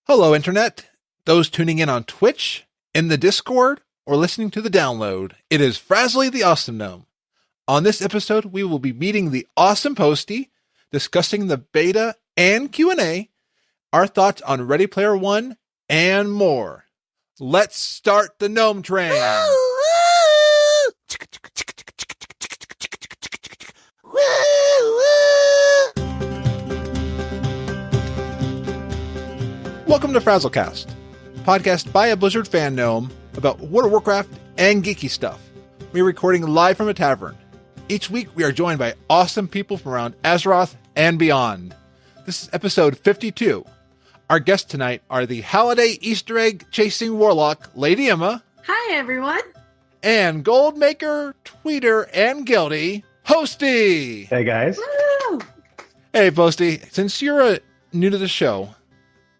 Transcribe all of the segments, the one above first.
Hello, Internet. Those tuning in on Twitch, in the Discord, or listening to the download. It is Frazly the Awesome Gnome. On this episode, we will be meeting the awesome Posty, discussing the beta and Q&A, our thoughts on Ready Player One, and more. Let's start the Gnome Train! Welcome to FrazlCast, a podcast by a Blizzard fan gnome about World of Warcraft and geeky stuff. We are recording live from a tavern. Each week, we are joined by awesome people from around Azeroth and beyond. This is episode 52. Our guests tonight are the Halliday Easter Egg Chasing warlock, Lady Emma. Hi, everyone. And goldmaker, tweeter, and guildie, Posty. Hey, guys. Woo! Hey, Posty. Since you're new to the show,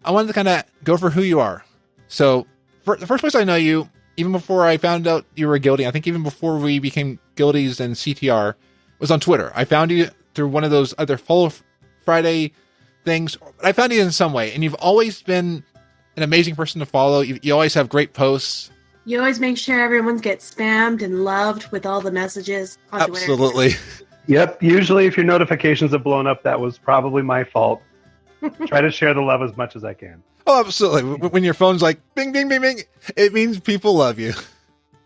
I wanted to kind of go for who you are. So, the first place I know you, even before I found out you were a guildie, I think even before we became guildies and CTR, was on Twitter. I found you through one of those other Follow Friday things. I found you in some way, and you've always been an amazing person to follow. You always have great posts. You always make sure everyone gets spammed and loved with all the messages on Absolutely. Twitter. Yep. Usually, if your notifications have blown up, that was probably my fault. Try to share the love as much as I can. Oh, absolutely. When your phone's like, bing, bing, bing, bing, it means people love you.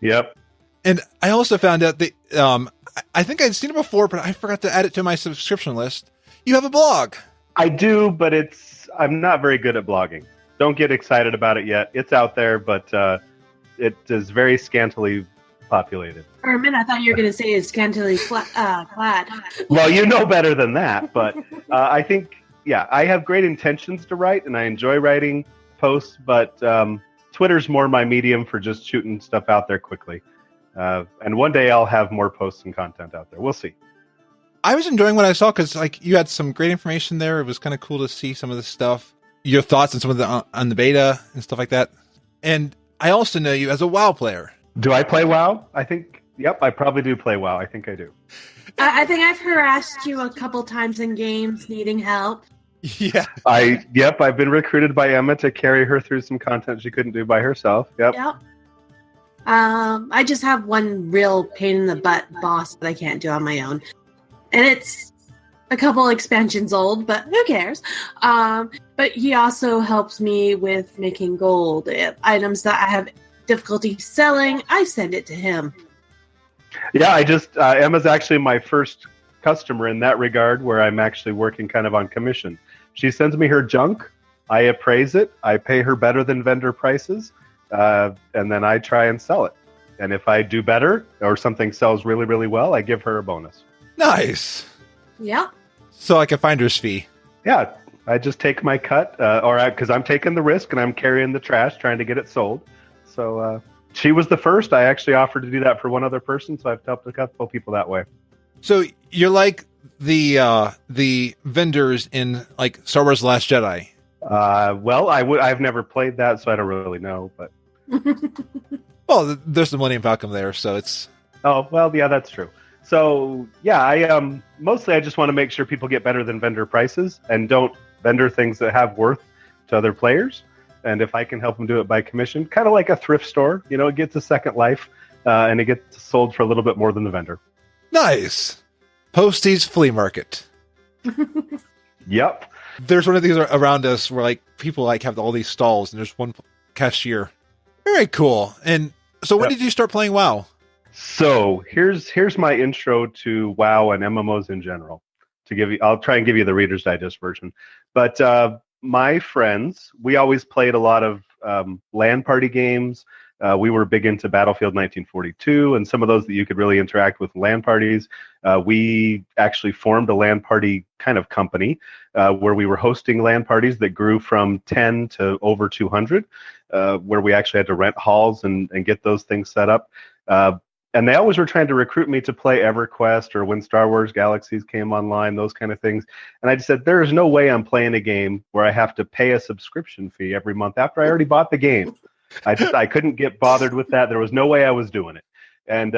Yep. And I also found out that, I think I'd seen it before, but I forgot to add it to my subscription list. You have a blog. I do, but I'm not very good at blogging. Don't get excited about it yet. It's out there, but it is very scantily populated. For a minute, I thought you were going to say it's scantily clad. Well, you know better than that, but I think... Yeah, I have great intentions to write, and I enjoy writing posts, but Twitter's more my medium for just shooting stuff out there quickly. And one day I'll have more posts and content out there. We'll see. I was enjoying what I saw because you had some great information there. It was kind of cool to see some of the stuff, your thoughts on some of the on the beta and stuff like that. And I also know you as a WoW player. Do I play WoW? Yep, I probably do play WoW. I think I do. I think I've harassed you a couple times in games needing help. Yeah. I've been recruited by Emma to carry her through some content she couldn't do by herself. Yep. I just have one real pain in the butt boss that I can't do on my own. And it's a couple expansions old, but who cares? But he also helps me with making gold. Items that I have difficulty selling, I send it to him. Yeah, Emma's actually my first customer in that regard, where I'm actually working kind of on commission. She sends me her junk, I appraise it, I pay her better than vendor prices, and then I try and sell it. And if I do better, or something sells really, really well, I give her a bonus. Nice. Yeah. So like a finder's fee. Yeah, I just take my cut, because I'm taking the risk and I'm carrying the trash, trying to get it sold. So she was the first. I actually offered to do that for one other person, so I've helped a couple people that way. So you're like the vendors in like Star Wars: The Last Jedi. Well, I've never played that, so I don't really know. But well, there's the Millennium Falcon there, so it's. Oh well, yeah, that's true. So yeah, I mostly I just want to make sure people get better than vendor prices and don't vendor things that have worth to other players. And if I can help them do it by commission, kind of like a thrift store, it gets a second life, and it gets sold for a little bit more than the vendor. Nice. Posty's flea market. Yep. There's one of these around us where like people like have all these stalls and there's one cashier. Very cool. And so when did you start playing WoW? So here's my intro to WoW and MMOs in general. I'll try and give you the Reader's Digest version. But my friends, we always played a lot of LAN party games. We were big into Battlefield 1942 and some of those that you could really interact with LAN parties. We actually formed a LAN party kind of company where we were hosting LAN parties that grew from 10 to over 200, where we actually had to rent halls and get those things set up. And they always were trying to recruit me to play EverQuest or when Star Wars Galaxies came online, those kind of things. And I just said, there is no way I'm playing a game where I have to pay a subscription fee every month after I already bought the game. I couldn't get bothered with that. There was no way I was doing it. And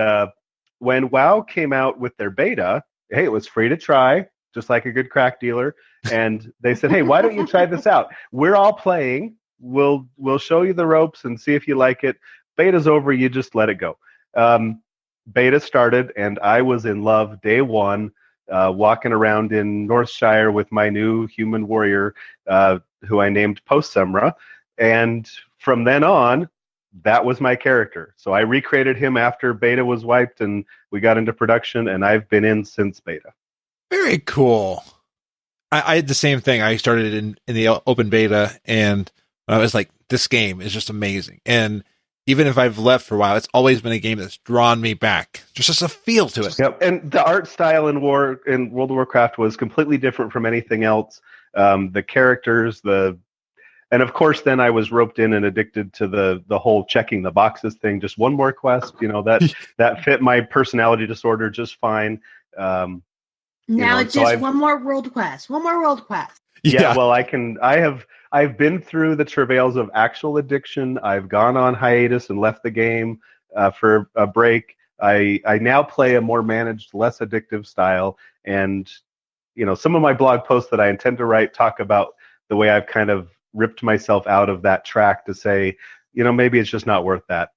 when WoW came out with their beta, hey, it was free to try, just like a good crack dealer. And they said, hey, why don't you try this out? We're all playing. we'll show you the ropes and see if you like it. Beta's over, you just let it go. Beta started, and I was in love day one, walking around in Northshire with my new human warrior, who I named Post-Semra. And from then on, that was my character. So I recreated him after beta was wiped and we got into production, and I've been in since beta. Very cool. I had the same thing. I started in the open beta, and I was like, this game is just amazing. And even if I've left for a while, it's always been a game that's drawn me back. Just a feel to it. Yep. And the art style in World of Warcraft was completely different from anything else. The characters, and of course, then I was roped in and addicted to the whole checking the boxes thing. Just one more quest, that fit my personality disorder just fine. Now it's just one more world quest. One more world quest. Yeah, well, I've been through the travails of actual addiction. I've gone on hiatus and left the game for a break. I now play a more managed, less addictive style. And, some of my blog posts that I intend to write talk about the way I've kind of ripped myself out of that track to say, maybe it's just not worth that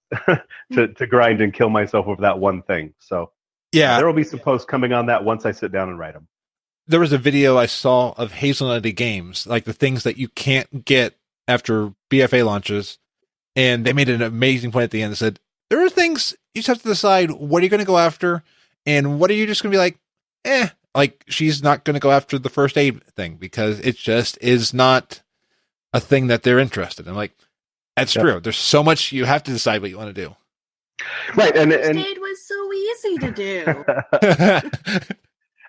to grind and kill myself over that one thing. So yeah, there will be some posts coming on that once I sit down and write them. There was a video I saw of Hazelnutty Games, like the things that you can't get after BFA launches. And they made an amazing point at the end. They said, there are things you just have to decide, what are you going to go after? And what are you just going to be like, like she's not going to go after the first aid thing because it just is not a thing that they're interested in. Like, that's true. There's so much you have to decide what you want to do. Right. And first aid was so easy to do.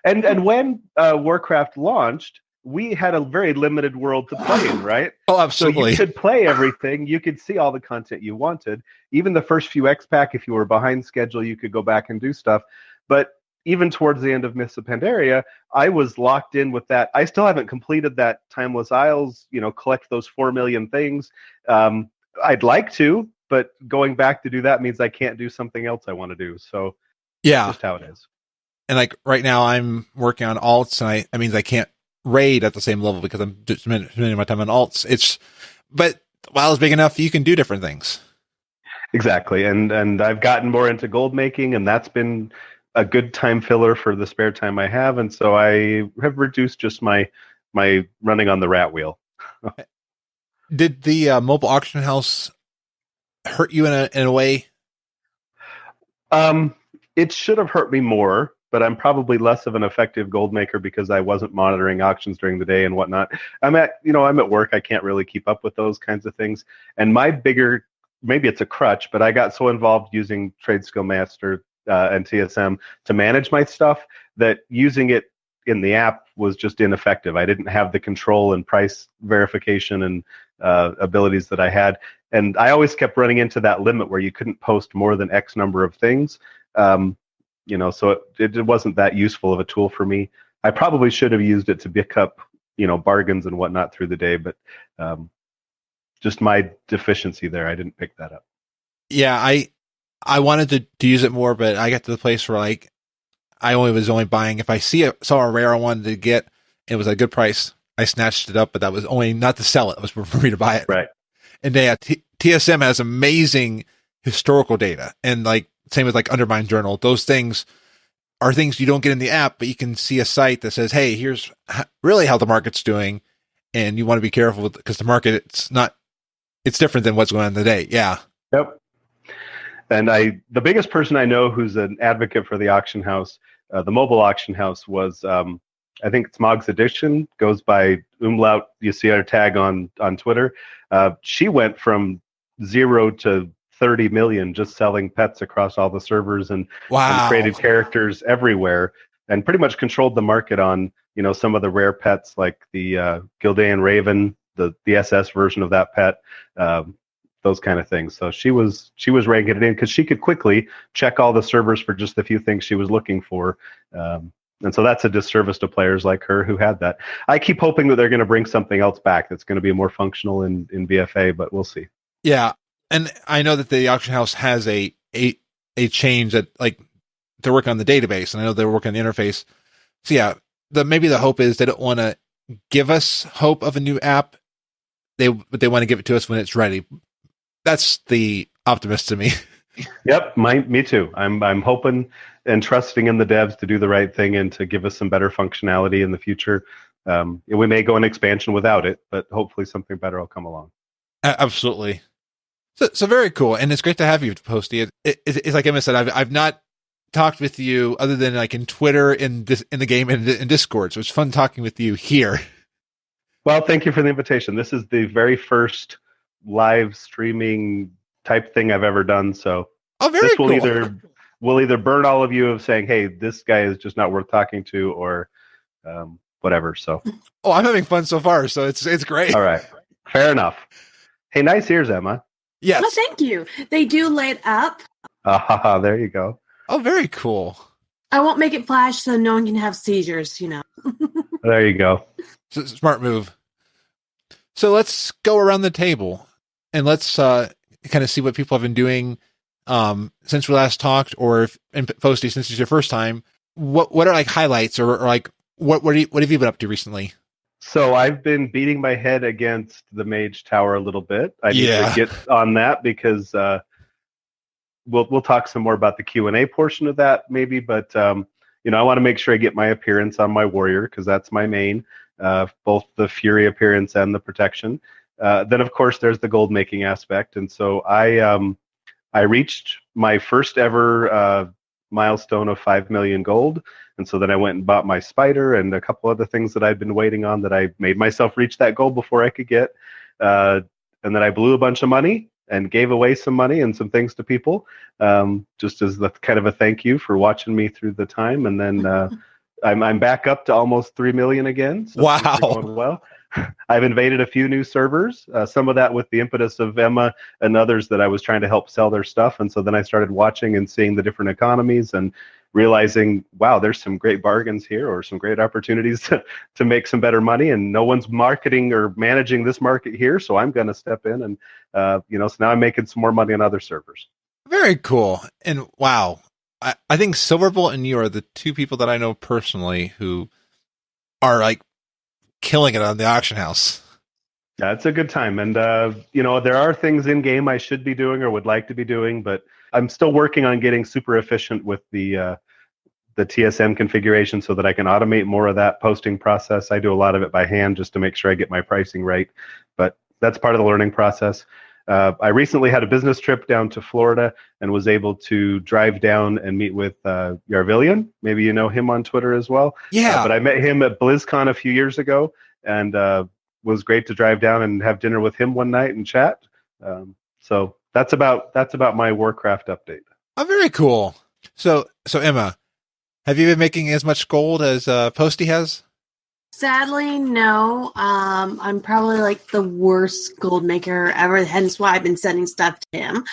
And when Warcraft launched, we had a very limited world to play in, right? Oh, absolutely. So you could play everything. You could see all the content you wanted. Even the first few X-Pack, if you were behind schedule, you could go back and do stuff. But even towards the end of Mists of Pandaria, I was locked in with that. I still haven't completed that Timeless Isles, collect those 4 million things. I'd like to, but going back to do that means I can't do something else I want to do. So yeah, that's just how it is. And like right now I'm working on alts, and that means I can't raid at the same level because I'm just spending my time on alts. But WoW is big enough, you can do different things. Exactly. And I've gotten more into gold making, and that's been a good time filler for the spare time I have. And so I have reduced just my running on the rat wheel. Did the mobile auction house hurt you in a way? It should have hurt me more, but I'm probably less of an effective gold maker because I wasn't monitoring auctions during the day and whatnot. I'm at work. I can't really keep up with those kinds of things. And my bigger, maybe it's a crutch, but I got so involved using Trade Skill Master and TSM to manage my stuff that using it in the app was just ineffective. I didn't have the control and price verification and abilities that I had. And I always kept running into that limit where you couldn't post more than X number of things. So it wasn't that useful of a tool for me. I probably should have used it to pick up, bargains and whatnot through the day, but just my deficiency there, I didn't pick that up. Yeah, I wanted to use it more, but I got to the place where I was only buying if I saw a rare I wanted to get, and it was at a good price, I snatched it up, but that was only not to sell it. It was for me to buy it. Right. And TSM has amazing historical data, and same with Undermine Journal. Those things are things you don't get in the app, but you can see a site that says, hey, here's really how the market's doing. And you want to be careful because the market, it's different than what's going on today. Yeah. Yep. And the biggest person I know who's an advocate for the auction house, the mobile auction house, was, I think it's Mog's Addiction, goes by Umlaut. You see her tag on Twitter. She went from 0 to 30 million just selling pets across all the servers and created characters everywhere, and pretty much controlled the market on some of the rare pets like the Gildean Raven, the SS version of that pet, those kind of things. So she was ranking it in because she could quickly check all the servers for just the few things she was looking for. And so that's a disservice to players like her who had that. I keep hoping that they're going to bring something else back that's going to be more functional in BFA, but we'll see. Yeah. And I know that the auction house has a change that they're working on the database, and I know they're working on the interface. So yeah, maybe the hope is they don't want to give us hope of a new app they want to give it to us when it's ready. That's the optimist to me. Yep, me too. I'm hoping and trusting in the devs to do the right thing and to give us some better functionality in the future. We may go an expansion without it, but hopefully something better will come along. Absolutely. So very cool, and it's great to have you, Posty. It's like Emma said, I've not talked with you other than like in Twitter, in the game, and in Discord. So it's fun talking with you here. Well, thank you for the invitation. This is the very first live streaming type thing I've ever done. So very this will cool. will either burn all of you of saying, "Hey, this guy is just not worth talking to," or whatever. So, I'm having fun so far. So it's great. All right, fair enough. Hey, nice ears, Emma. Yes. Well, thank you. They do light up. There you go. Oh, very cool. I won't make it flash so no one can have seizures, There you go. Smart move. So let's go around the table and let's kind of see what people have been doing since we last talked, or Posty, since it's your first time. What are like highlights or like what have you been up to recently? So I've been beating my head against the Mage Tower a little bit. I need to get on that because we'll talk some more about the Q&A portion of that maybe, but I want to make sure I get my appearance on my warrior because that's my main, both the fury appearance and the protection. Then of course there's the gold making aspect, and so I reached my first ever milestone of 5 million gold. And so then I went and bought my spider and a couple other things that I'd been waiting on that I made myself reach that goal before I could get. And then I blew a bunch of money and gave away some money and some things to people, just as the kind of a thank you for watching me through the time. And then I'm back up to almost 3 million again. So wow. Going well. I've invaded a few new servers, some of that with the impetus of Emma and others that I was trying to help sell their stuff. And so then I started watching and seeing the different economies and realizing, wow, there's some great bargains here or some great opportunities to make some better money. And no one's marketing or managing this market here. So I'm going to step in and, so now I'm making some more money on other servers. Very cool. And wow, I think Silverbolt and you are the two people that I know personally who are like killing it on the auction house. Yeah, it's a good time. And, there are things in game I should be doing or would like to be doing, but I'm still working on getting super efficient with the TSM configuration so that I can automate more of that posting process. I do a lot of it by hand just to make sure I get my pricing right, but that's part of the learning process. I recently had a business trip down to Florida and was able to drive down and meet with Yarvillian. Maybe you know him on Twitter as well. Yeah. But I met him at BlizzCon a few years ago, and was great to drive down and have dinner with him one night and chat. So that's about my Warcraft update. Oh, very cool. So Emma, have you been making as much gold as Posty has? Sadly, no. I'm probably like the worst gold maker ever, hence why I've been sending stuff to him.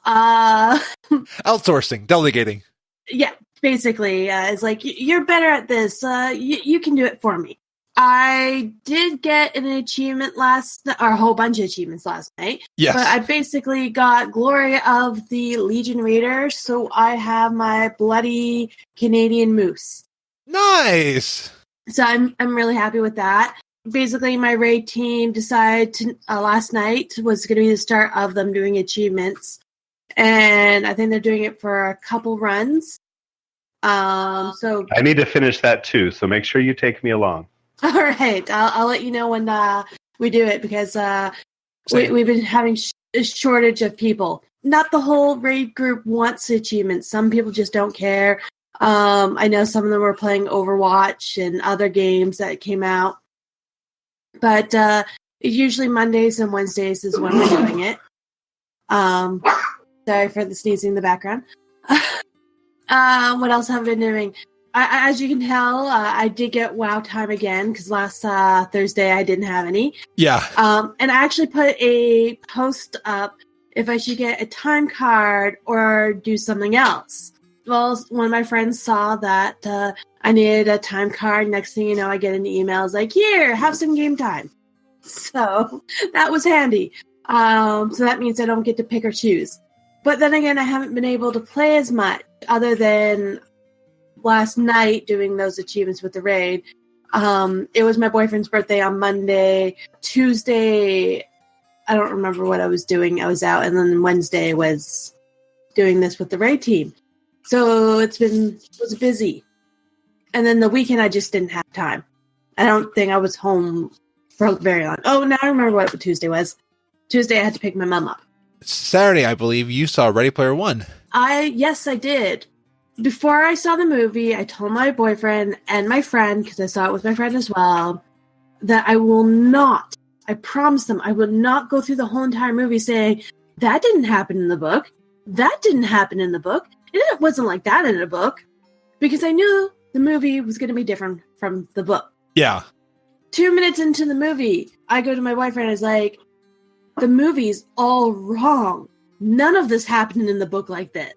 Outsourcing, delegating. Yeah, basically. It's like, you're better at this. You can do it for me. I did get an achievement or a whole bunch of achievements last night. Yes. But I basically got Glory of the Legion Raider, so I have my bloody Canadian moose. Nice. So I'm really happy with that. Basically, my raid team decided to, last night was going to be the start of them doing achievements, and I think they're doing it for a couple runs. So I need to finish that too. So make sure you take me along. All right, I'll let you know when we do it because we've been having a shortage of people. Not the whole raid group wants achievements. Some people just don't care. I know some of them were playing Overwatch and other games that came out. But usually Mondays and Wednesdays is when we're doing it. Sorry for the sneezing in the background. What else have I been doing? As you can tell, I did get WoW time again because last Thursday I didn't have any. Yeah. And I actually put a post up if I should get a time card or do something else. Well, one of my friends saw that I needed a time card. Next thing you know, I get an email. It's like, here, have some game time. So that was handy. So that means I don't get to pick or choose. But then again, I haven't been able to play as much other than last night doing those achievements with the raid. It was my boyfriend's birthday on Monday. Tuesday, I don't remember what I was doing. I was out, and then Wednesday was doing this with the raid team. So it was busy. And then the weekend, I just didn't have time. I don't think I was home for very long. Oh, now I remember what Tuesday was. Tuesday, I had to pick my mom up. Saturday, I believe, you saw Ready Player One. Yes, I did. Before I saw the movie, I told my boyfriend and my friend, because I saw it with my friend as well, that I promised them I would not go through the whole entire movie saying, that didn't happen in the book. That didn't happen in the book. It wasn't like that in the book. Because I knew the movie was going to be different from the book. Yeah. 2 minutes into the movie, I go to my boyfriend and I was like, the movie's all wrong. None of this happened in the book like this.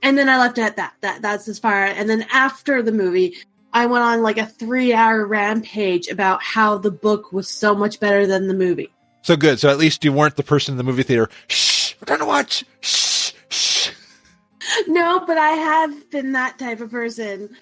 And then I left it at that. That's as far. And then after the movie, I went on like a 3-hour rampage about how the book was so much better than the movie. So good. So at least you weren't the person in the movie theater. Shh, we're trying to watch. Shh, shh. No, but I have been that type of person.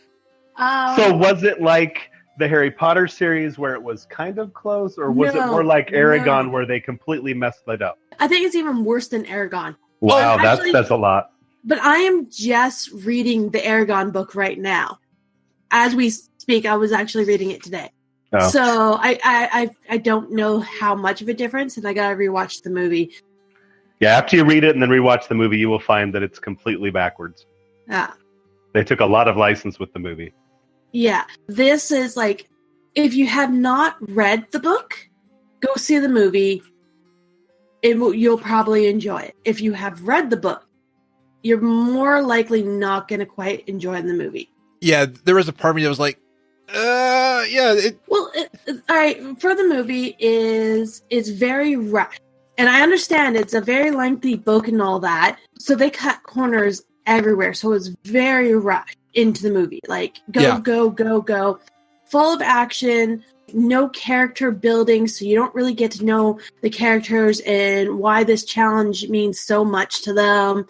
So was it like the Harry Potter series where it was kind of close, or was it more like Aragon where they completely messed it up? I think it's even worse than Aragon. Wow, that's a lot. But I am just reading the Aragon book right now. As we speak, I was actually reading it today. Oh. So I don't know how much of a difference, and I gotta rewatch the movie. Yeah, after you read it and then rewatch the movie, you will find that it's completely backwards. Yeah. They took a lot of license with the movie. Yeah. This is like, if you have not read the book, go see the movie. You'll probably enjoy it. If you have read the book, you're more likely not going to quite enjoy the movie. Yeah, there was a part of me that was like, yeah. All right, for the movie is very rushed. And I understand it's a very lengthy book and all that. So they cut corners everywhere. So it's very rushed into the movie. Like, go. Full of action, no character building. So you don't really get to know the characters and why this challenge means so much to them.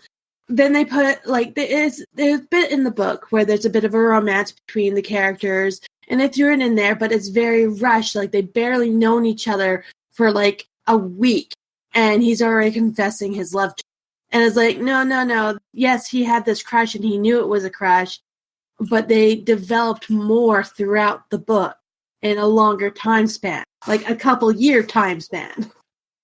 Then they put, like, there's a bit in the book where there's a bit of a romance between the characters. And they threw it in there, but it's very rushed. Like, they barely known each other for, like, a week. And he's already confessing his love to her. And it's like, no. Yes, he had this crush and he knew it was a crush. But they developed more throughout the book in a longer time span. Like, a couple-year time span.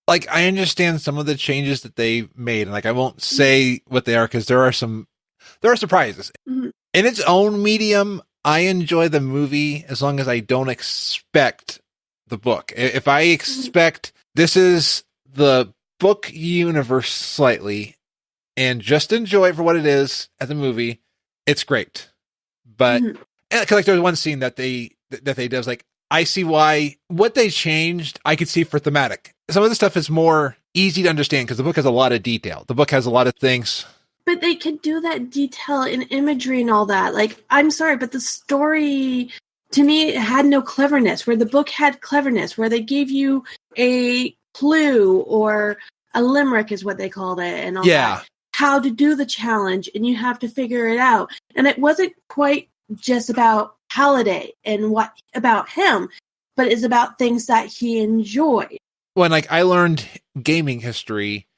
Like, I understand some of the changes that they made. And, like, I won't say what they are because there are surprises. Mm-hmm. In its own medium, I enjoy the movie as long as I don't expect the book. If I expect this is the book universe slightly and just enjoy it for what it is at the movie, it's great. But cause like there was one scene that they did, I was like, I see why what they changed. I could see for thematic. Some of the stuff is more easy to understand because the book has a lot of detail. The book has a lot of things. But they could do that detail in imagery and all that. Like, I'm sorry, but the story, to me, it had no cleverness, where the book had cleverness, where they gave you a clue or a limerick is what they called it and all that. How to do the challenge, and you have to figure it out. And it wasn't quite just about Halliday and what about him, but it's about things that he enjoyed. When, like, I learned gaming history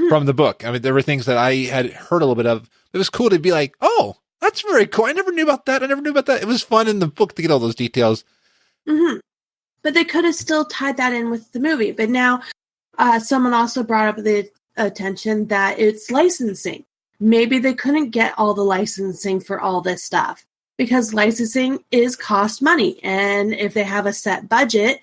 from the book. I mean, there were things that I had heard a little bit of. It was cool to be like, oh, that's very cool. I never knew about that. It was fun in the book to get all those details. Mm-hmm. But they could have still tied that in with the movie. But now someone also brought up the attention that it's licensing. Maybe they couldn't get all the licensing for all this stuff because licensing is cost money. And if they have a set budget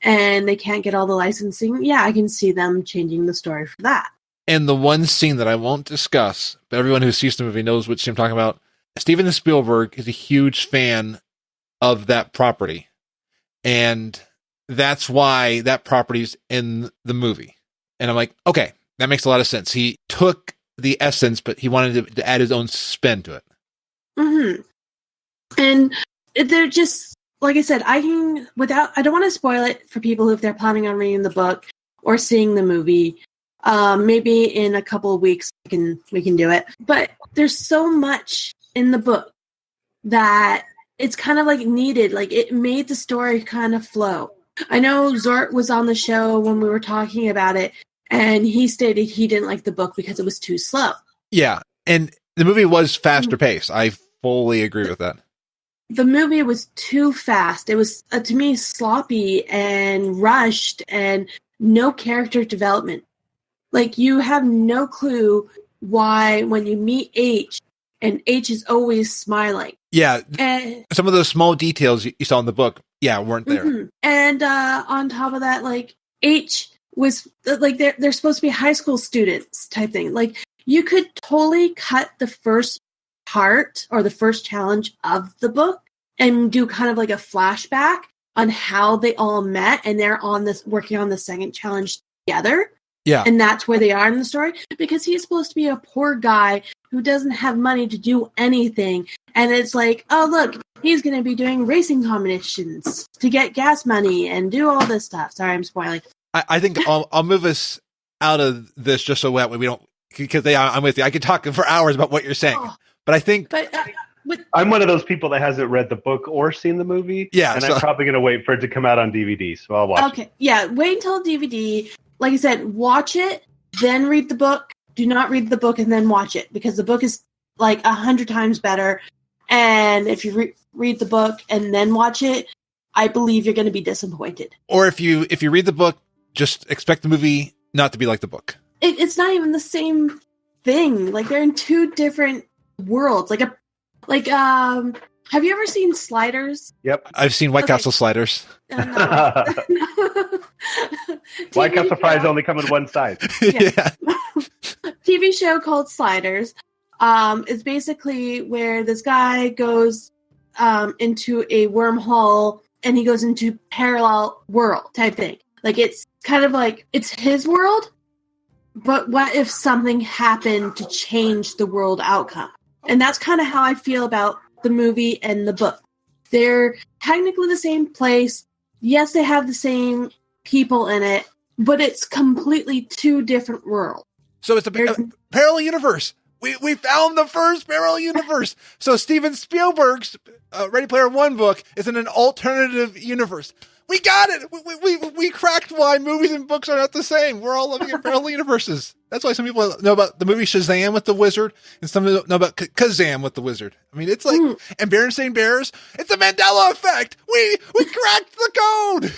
and they can't get all the licensing, yeah, I can see them changing the story for that. And the one scene that I won't discuss, but everyone who sees the movie knows what scene I'm talking about. Steven Spielberg is a huge fan of that property. And that's why that property's in the movie. And I'm like, okay, that makes a lot of sense. He took the essence, but he wanted to add his own spin to it. Mm-hmm. And they're just, like I said, I don't want to spoil it for people if they're planning on reading the book or seeing the movie. Maybe in a couple of weeks we can do it. But there's so much in the book that it's kind of like needed. Like it made the story kind of flow. I know Zort was on the show when we were talking about it, and he stated he didn't like the book because it was too slow. Yeah, and the movie was faster paced. I fully agree with that. The movie was too fast. It was, to me, sloppy and rushed and no character development. Like, you have no clue why when you meet H, and H is always smiling. Yeah, some of those small details you saw in the book, weren't there. Mm-hmm. And on top of that, like, H was, like, they're supposed to be high school students type thing. Like, you could totally cut the first part or the first challenge of the book and do kind of like a flashback on how they all met and they're working on the second challenge together. Yeah. And that's where they are in the story, because he's supposed to be a poor guy who doesn't have money to do anything. And it's like, oh, look, he's going to be doing racing competitions to get gas money and do all this stuff. Sorry, I'm spoiling. I think I'll move us out of this just so that way we don't, because I'm with you. I could talk for hours about what you're saying. But I think... I'm one of those people that hasn't read the book or seen the movie. Yeah. And I'm probably going to wait for it to come out on DVD, so I'll watch it. Okay, yeah, wait until DVD. Like I said, watch it, then read the book. Do not read the book and then watch it, because the book is like 100 times better. And if you read the book and then watch it, I believe you're going to be disappointed. Or if you read the book, just expect the movie not to be like the book. It's not even the same thing. Like, they're in two different worlds. Have you ever seen Sliders? Yep. I've seen White Castle Sliders. No. White Castle fries only come in one size. Yeah. TV show called Sliders. It's basically where this guy goes into a wormhole and he goes into parallel world type thing. Like, it's kind of like it's his world, but what if something happened to change the world outcome? And that's kind of how I feel about the movie and the book. They're technically the same place. Yes, they have the same people in it, but it's completely two different worlds. So it's a parallel universe. We found the first parallel universe. So Steven Spielberg's Ready Player One book is in an alternative universe. We got it. We cracked why movies and books are not the same. We're all living in parallel universes. That's why some people know about the movie Shazam with the wizard, and some know about Kazam with the wizard. I mean, it's like, and Berenstain Bears. It's a Mandela effect. We cracked the code.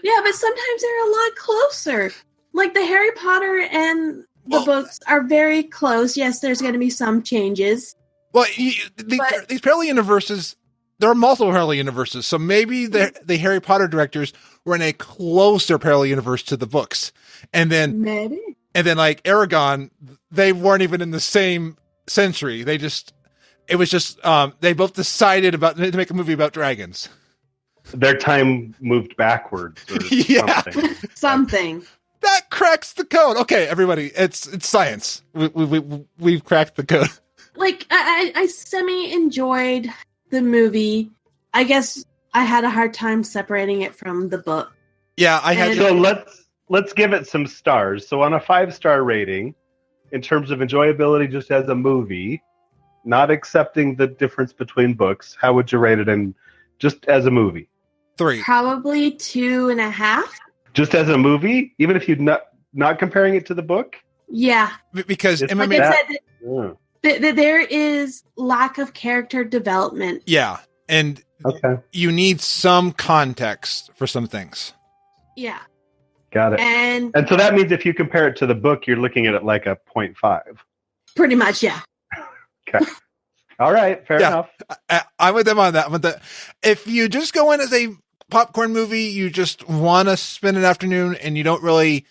Yeah, but sometimes they're a lot closer. Like the Harry Potter and the books are very close. Yes, there's going to be some changes. Well, these parallel universes. There are multiple parallel universes, so maybe the Harry Potter directors were in a closer parallel universe to the books, and then like Aragon, they weren't even in the same century. They both decided to make a movie about dragons. Their time moved backwards. Or something. That cracks the code. Okay, everybody, it's science. We've cracked the code. Like I semi enjoyed the movie. I guess I had a hard time separating it from the book. Yeah, I had. So let's give it some stars. So on a 5-star rating, in terms of enjoyability, just as a movie, not accepting the difference between books, how would you rate it? And just as a movie, 3. Probably 2.5. Just as a movie, even if you're not comparing it to the book. Yeah, because like I said. There is lack of character development. Yeah, and you need some context for some things. Yeah. Got it. And so that means if you compare it to the book, you're looking at it like a 0.5. Pretty much, yeah. Okay. All right, fair enough. I'm with them on that. If you just go in as a popcorn movie, you just want to spend an afternoon and you don't really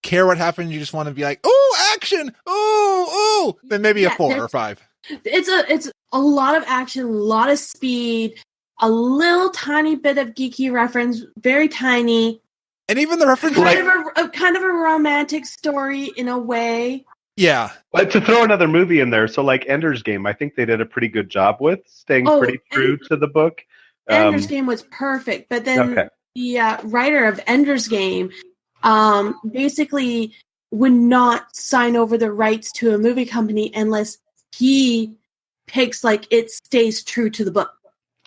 care what happened, you just want to be like, oh, action, oh, then maybe a 4 or 5. It's a lot of action, a lot of speed, a little tiny bit of geeky reference, very tiny, and even the reference, kind of a romantic story in a way. Yeah, but to throw another movie in there, so like Ender's Game, I think they did a pretty good job with staying pretty true to the book. Ender's Game was perfect, but then the writer of Ender's Game basically would not sign over the rights to a movie company unless he picks like it stays true to the book.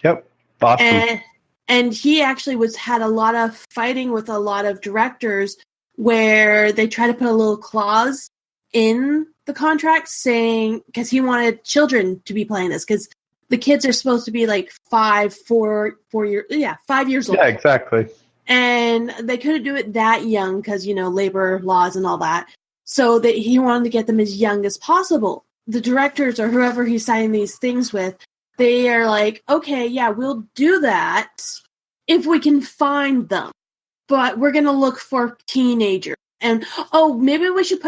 Yep. Awesome. And he actually had a lot of fighting with a lot of directors where they try to put a little clause in the contract saying, because he wanted children to be playing this, because the kids are supposed to be like 5 years old. Yeah, exactly. And they couldn't do it that young because, labor laws and all that. So that he wanted to get them as young as possible. The directors or whoever he's signing these things with, they are like, okay, yeah, we'll do that if we can find them. But we're going to look for teenagers. And, maybe we should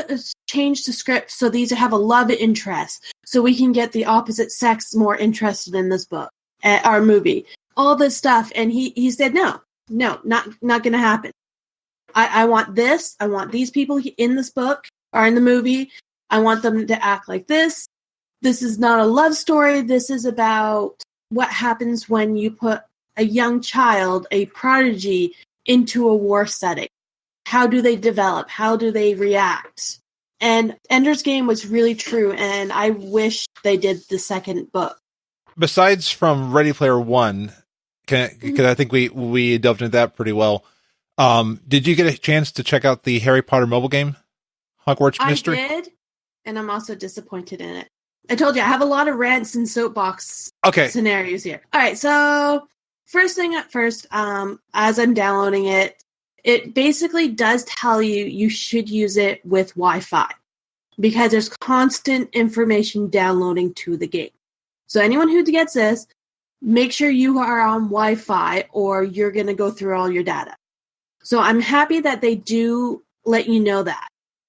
change the script so these have a love interest so we can get the opposite sex more interested in this book, our movie, all this stuff. And he said, no, not going to happen. I want this. I want these people in this book or in the movie. I want them to act like this. This is not a love story. This is about what happens when you put a young child, a prodigy, into a war setting. How do they develop? How do they react? And Ender's Game was really true, and I wish they did the second book. Besides from Ready Player One, because I think we delved into that pretty well, did you get a chance to check out the Harry Potter mobile game, Hogwarts Mystery? I did, and I'm also disappointed in it. I told you, I have a lot of rants and soapbox scenarios here. All right, so first thing at first, as I'm downloading it, it basically does tell you should use it with Wi-Fi because there's constant information downloading to the game. So anyone who gets this, make sure you are on Wi-Fi or you're going to go through all your data. So I'm happy that they do let you know that.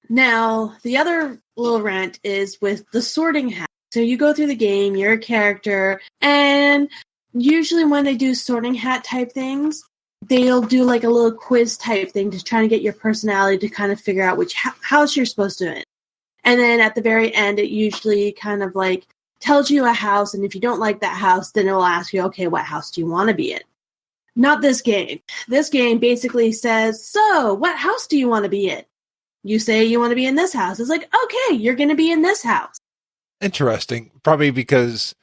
Now, the other little rant is with the sorting hat. So you go through the game, you're a character, and usually when they do sorting hat type things, they'll do like a little quiz type thing to try to get your personality to kind of figure out which house you're supposed to in. And then at the very end, it usually kind of like tells you a house, and if you don't like that house, then it will ask you, okay, what house do you want to be in? Not this game. This game basically says, so what house do you want to be in? You say you want to be in this house. It's like, okay, you're going to be in this house. Interesting. Probably because,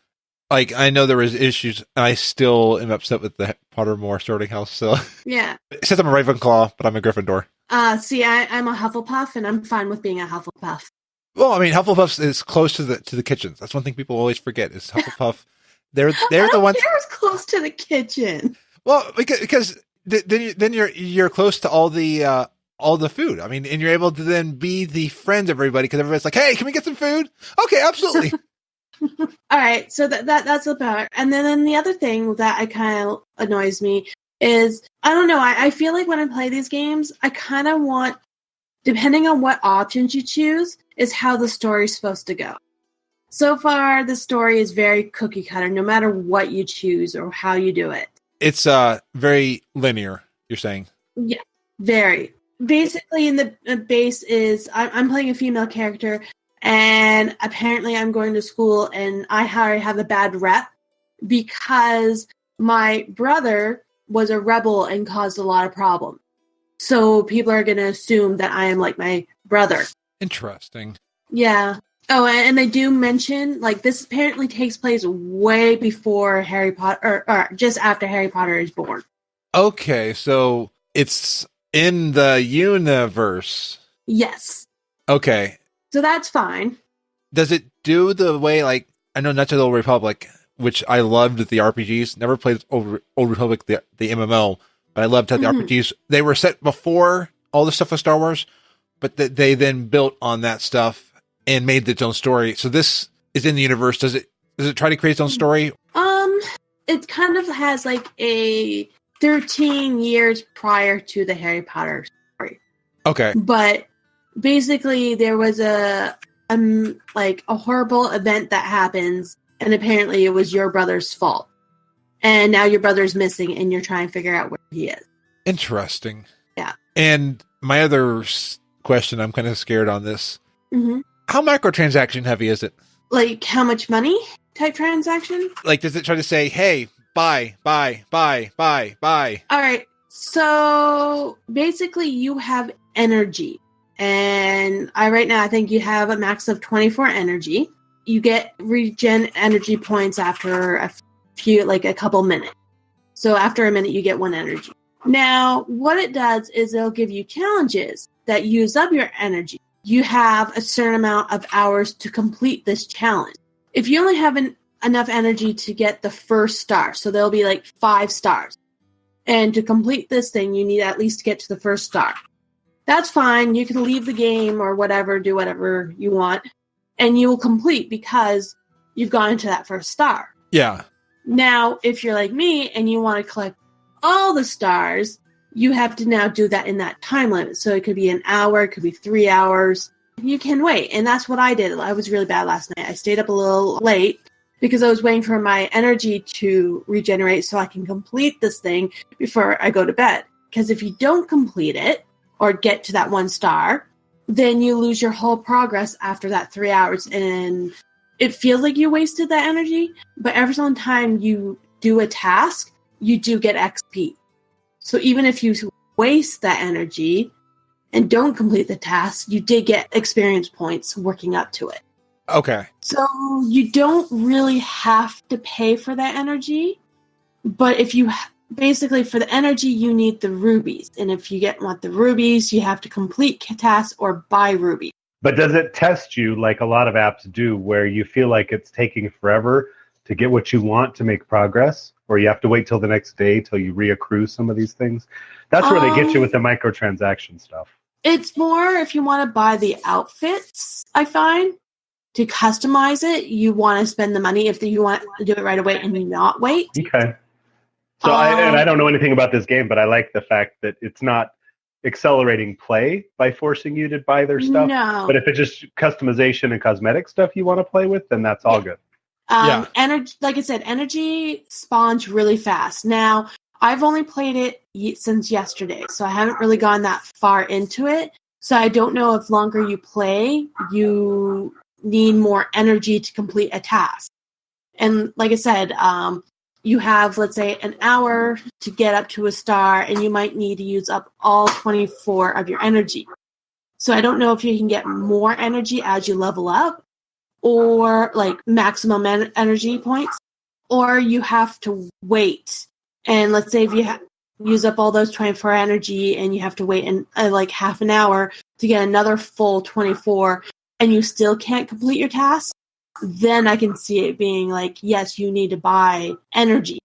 like, I know there was issues. I still am upset with the Pottermore sorting house. So yeah, it says I'm a Ravenclaw, but I'm a Gryffindor. See, I'm a Hufflepuff, and I'm fine with being a Hufflepuff. Well, I mean, Hufflepuff is close to the kitchens. That's one thing people always forget is Hufflepuff. They're the ones. They're as close to the kitchen. Well, because then you're close to all the food. I mean, and you're able to then be the friend of everybody because everybody's like, "Hey, can we get some food?" Okay, absolutely. All right, so that's about it. And then the other thing that I kind of annoys me is, I don't know, I feel like when I play these games, I kind of want, depending on what options you choose, is how the story's supposed to go. So far, the story is very cookie cutter, no matter what you choose or how you do it. It's very linear, you're saying? Yeah, very. Basically, in the base is, I'm playing a female character, and apparently I'm going to school, and I have a bad rep because my brother was a rebel and caused a lot of problems. So people are going to assume that I am like my brother. Interesting. Yeah. Oh, and they do mention, like, this apparently takes place way before Harry Potter, or just after Harry Potter is born. Okay, so it's in the universe. Yes. Okay. So that's fine. Does it do the way, like, I know Knights of the Old Republic, which I loved the RPGs, never played Old Republic, the MMO, but I loved how the RPGs, they were set before all the stuff with Star Wars, but they then built on that stuff and made its own story. So this is in the universe. Does it try to create its own story? It kind of has like a 13 years prior to the Harry Potter story. Okay. But basically there was a horrible event that happens, and apparently it was your brother's fault. And now your brother's missing, and you're trying to figure out where he is. Interesting. Yeah. And my other question, I'm kind of scared on this. Mm-hmm. How microtransaction heavy is it? Like, how much money type transaction? Like, does it try to say, hey, buy? All right. So basically you have energy. And right now I think you have a max of 24 energy. You get regen energy points after a couple minutes. So after a minute, you get 1 energy. Now, what it does is it'll give you challenges that use up your energy. You have a certain amount of hours to complete this challenge. If you only have enough energy to get the first star, so there'll be like 5 stars. And to complete this thing, you need at least to get to the first star. That's fine. You can leave the game or whatever, do whatever you want, and you will complete because you've gone to that first star. Yeah. Now, if you're like me and you want to collect all the stars, you have to now do that in that time limit. So it could be an hour, it could be 3 hours. You can wait. And that's what I did. I was really bad last night. I stayed up a little late because I was waiting for my energy to regenerate so I can complete this thing before I go to bed. Because if you don't complete it or get to that 1 star, then you lose your whole progress after that 3 hours. And it feels like you wasted that energy, but every single time you do a task, you do get XP. So even if you waste that energy and don't complete the task, you did get experience points working up to it. Okay. So you don't really have to pay for that energy, but if you basically for the energy, you need the rubies. And if you want the rubies, you have to complete tasks or buy rubies. But does it test you like a lot of apps do where you feel like it's taking forever to get what you want to make progress? Or you have to wait till the next day till you reaccrue some of these things? That's where they get you with the microtransaction stuff. It's more if you want to buy the outfits, I find. To customize it, you want to spend the money if you want to do it right away and not wait. Okay. So I don't know anything about this game, but I like the fact that it's not accelerating play by forcing you to buy their stuff. No. But if it's just customization and cosmetic stuff you want to play with, then that's all good. Energy, like I said, energy spawns really fast. Now, I've only played it since yesterday, so I haven't really gone that far into it. So I don't know if longer you play, you need more energy to complete a task. And like I said, you have, let's say, an hour to get up to a star, and you might need to use up all 24 of your energy. So I don't know if you can get more energy as you level up, or like maximum energy points, or you have to wait. And let's say if you use up all those 24 energy and you have to wait in like half an hour to get another full 24 and you still can't complete your task, then I can see it being like, yes, you need to buy energy.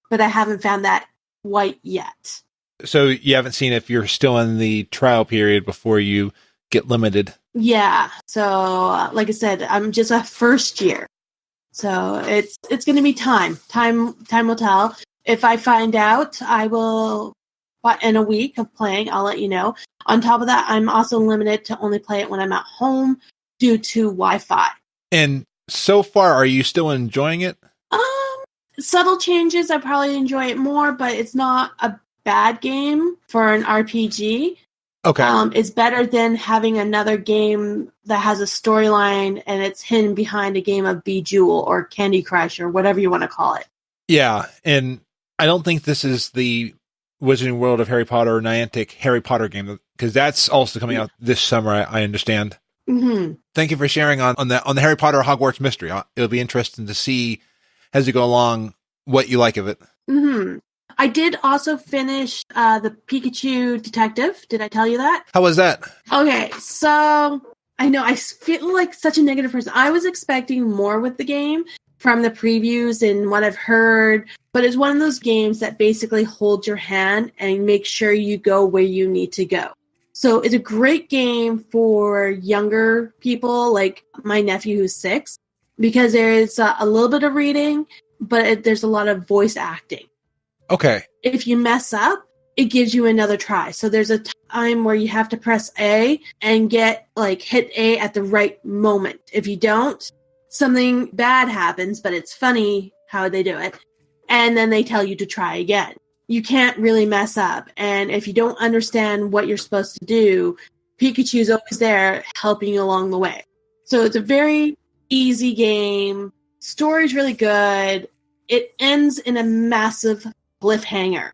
But I haven't found that quite yet. So you haven't seen if you're still in the trial period before you get limited. Yeah. So like I said, I'm just a first year. So it's going to be time. Time will tell. If I find out, I will, in a week of playing, I'll let you know. On top of that, I'm also limited to only play it when I'm at home due to Wi-Fi. And so far, are you still enjoying it? Subtle changes, I probably enjoy it more, but it's not a bad game for an RPG. Okay. It's better than having another game that has a storyline and it's hidden behind a game of Bejewel or Candy Crush or whatever you want to call it. Yeah, and I don't think this is the Wizarding World of Harry Potter or Niantic Harry Potter game, because that's also coming out this summer, I understand. Mm-hmm. Thank you for sharing on the Harry Potter Hogwarts Mystery. It'll be interesting to see as you go along what you like of it. Mm-hmm. I did also finish the Pikachu Detective. Did I tell you that? How was that? Okay, so I know I feel like such a negative person. I was expecting more with the game from the previews and what I've heard, but it's one of those games that basically holds your hand and makes sure you go where you need to go. So it's a great game for younger people, like my nephew who's 6, because there's a little bit of reading, but there's a lot of voice acting. Okay. If you mess up, it gives you another try. So there's a time where you have to press A and hit A at the right moment. If you don't, something bad happens, but it's funny how they do it. And then they tell you to try again. You can't really mess up. And if you don't understand what you're supposed to do, Pikachu's always there helping you along the way. So it's a very easy game. Story's really good. It ends in a massive cliffhanger.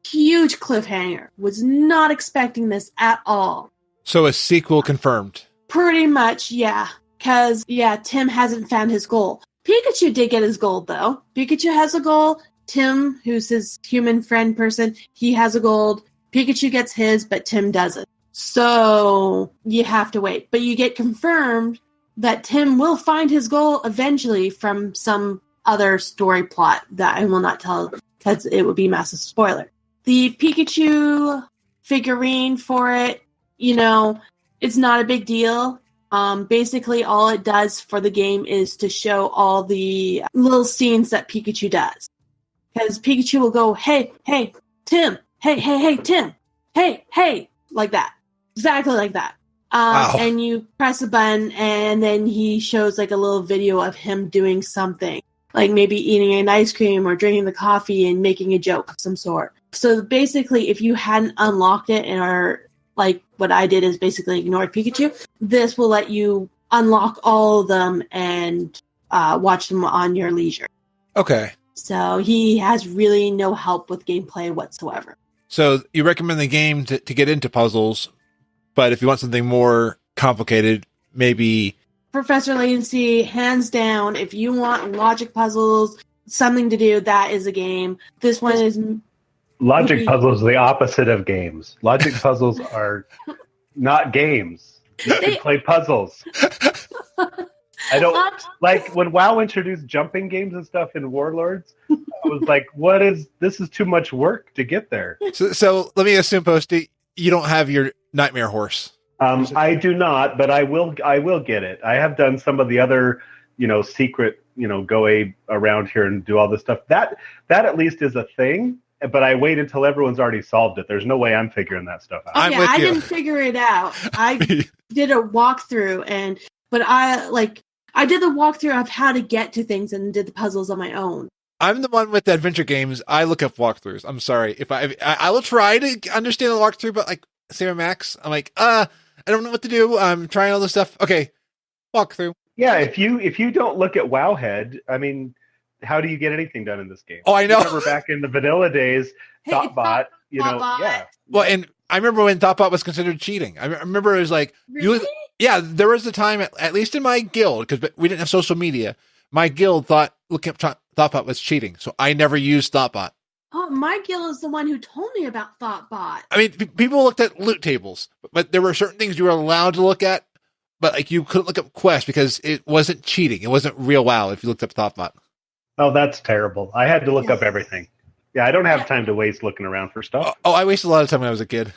Huge cliffhanger. Was not expecting this at all. So a sequel confirmed. Pretty much, yeah. Because, Tim hasn't found his goal. Pikachu did get his gold, though. Pikachu has a gold. Tim, who's his human friend person, he has a gold. Pikachu gets his, but Tim doesn't. So you have to wait. But you get confirmed that Tim will find his goal eventually from some other story plot that I will not tell because it would be massive spoiler. The Pikachu figurine for it, it's not a big deal. Basically, all it does for the game is to show all the little scenes that Pikachu does. Because Pikachu will go, hey, Tim, hey, Tim, hey, like that. Exactly like that. Wow. And you press a button, and then he shows like a little video of him doing something, like maybe eating an ice cream or drinking the coffee and making a joke of some sort. So basically, if you hadn't unlocked it and are like what I did is basically ignored Pikachu, this will let you unlock all of them and watch them on your leisure. Okay. So he has really no help with gameplay whatsoever. So you recommend the game to get into puzzles, but if you want something more complicated, maybe... Professor Latency, hands down, if you want logic puzzles, something to do, that is a game. This one is... Logic puzzles are the opposite of games. Logic puzzles are not games. You can play puzzles. I don't... Like, when WoW introduced jumping games and stuff in Warlords, I was like, this is too much work to get there. So let me assume, Posty, you don't have your Nightmare Horse. I do not, but I will get it. I have done some of the other, secret, go around here and do all this stuff. That at least is a thing, but I wait until everyone's already solved it. There's no way I'm figuring that stuff out. Okay, I didn't figure it out. I did a walkthrough, but I did the walkthrough of how to get to things and did the puzzles on my own. I'm the one with the adventure games. I look up walkthroughs. I'm sorry. If I will try to understand the walkthrough, but like Sarah Max, I'm like, I don't know what to do. I'm trying all this stuff. Okay, walkthrough. Yeah, if you don't look at Wowhead, I mean, how do you get anything done in this game? Oh, I know. Remember back in the vanilla days, Thoughtbot, Thoughtbot. yeah. Well, and I remember when Thoughtbot was considered cheating. I remember it was like, Really? there was a time, at least in my guild, because we didn't have social media, my guild thought looking up Thoughtbot was cheating, so I never used Thoughtbot. Oh, my guild is the one who told me about Thoughtbot. I mean, people looked at loot tables, but there were certain things you were allowed to look at, but like you couldn't look up quests because it wasn't cheating. It wasn't real WoW if you looked up Thoughtbot. Oh, that's terrible. I had to look up everything. Yeah, I don't have time to waste looking around for stuff. Oh, I wasted a lot of time when I was a kid.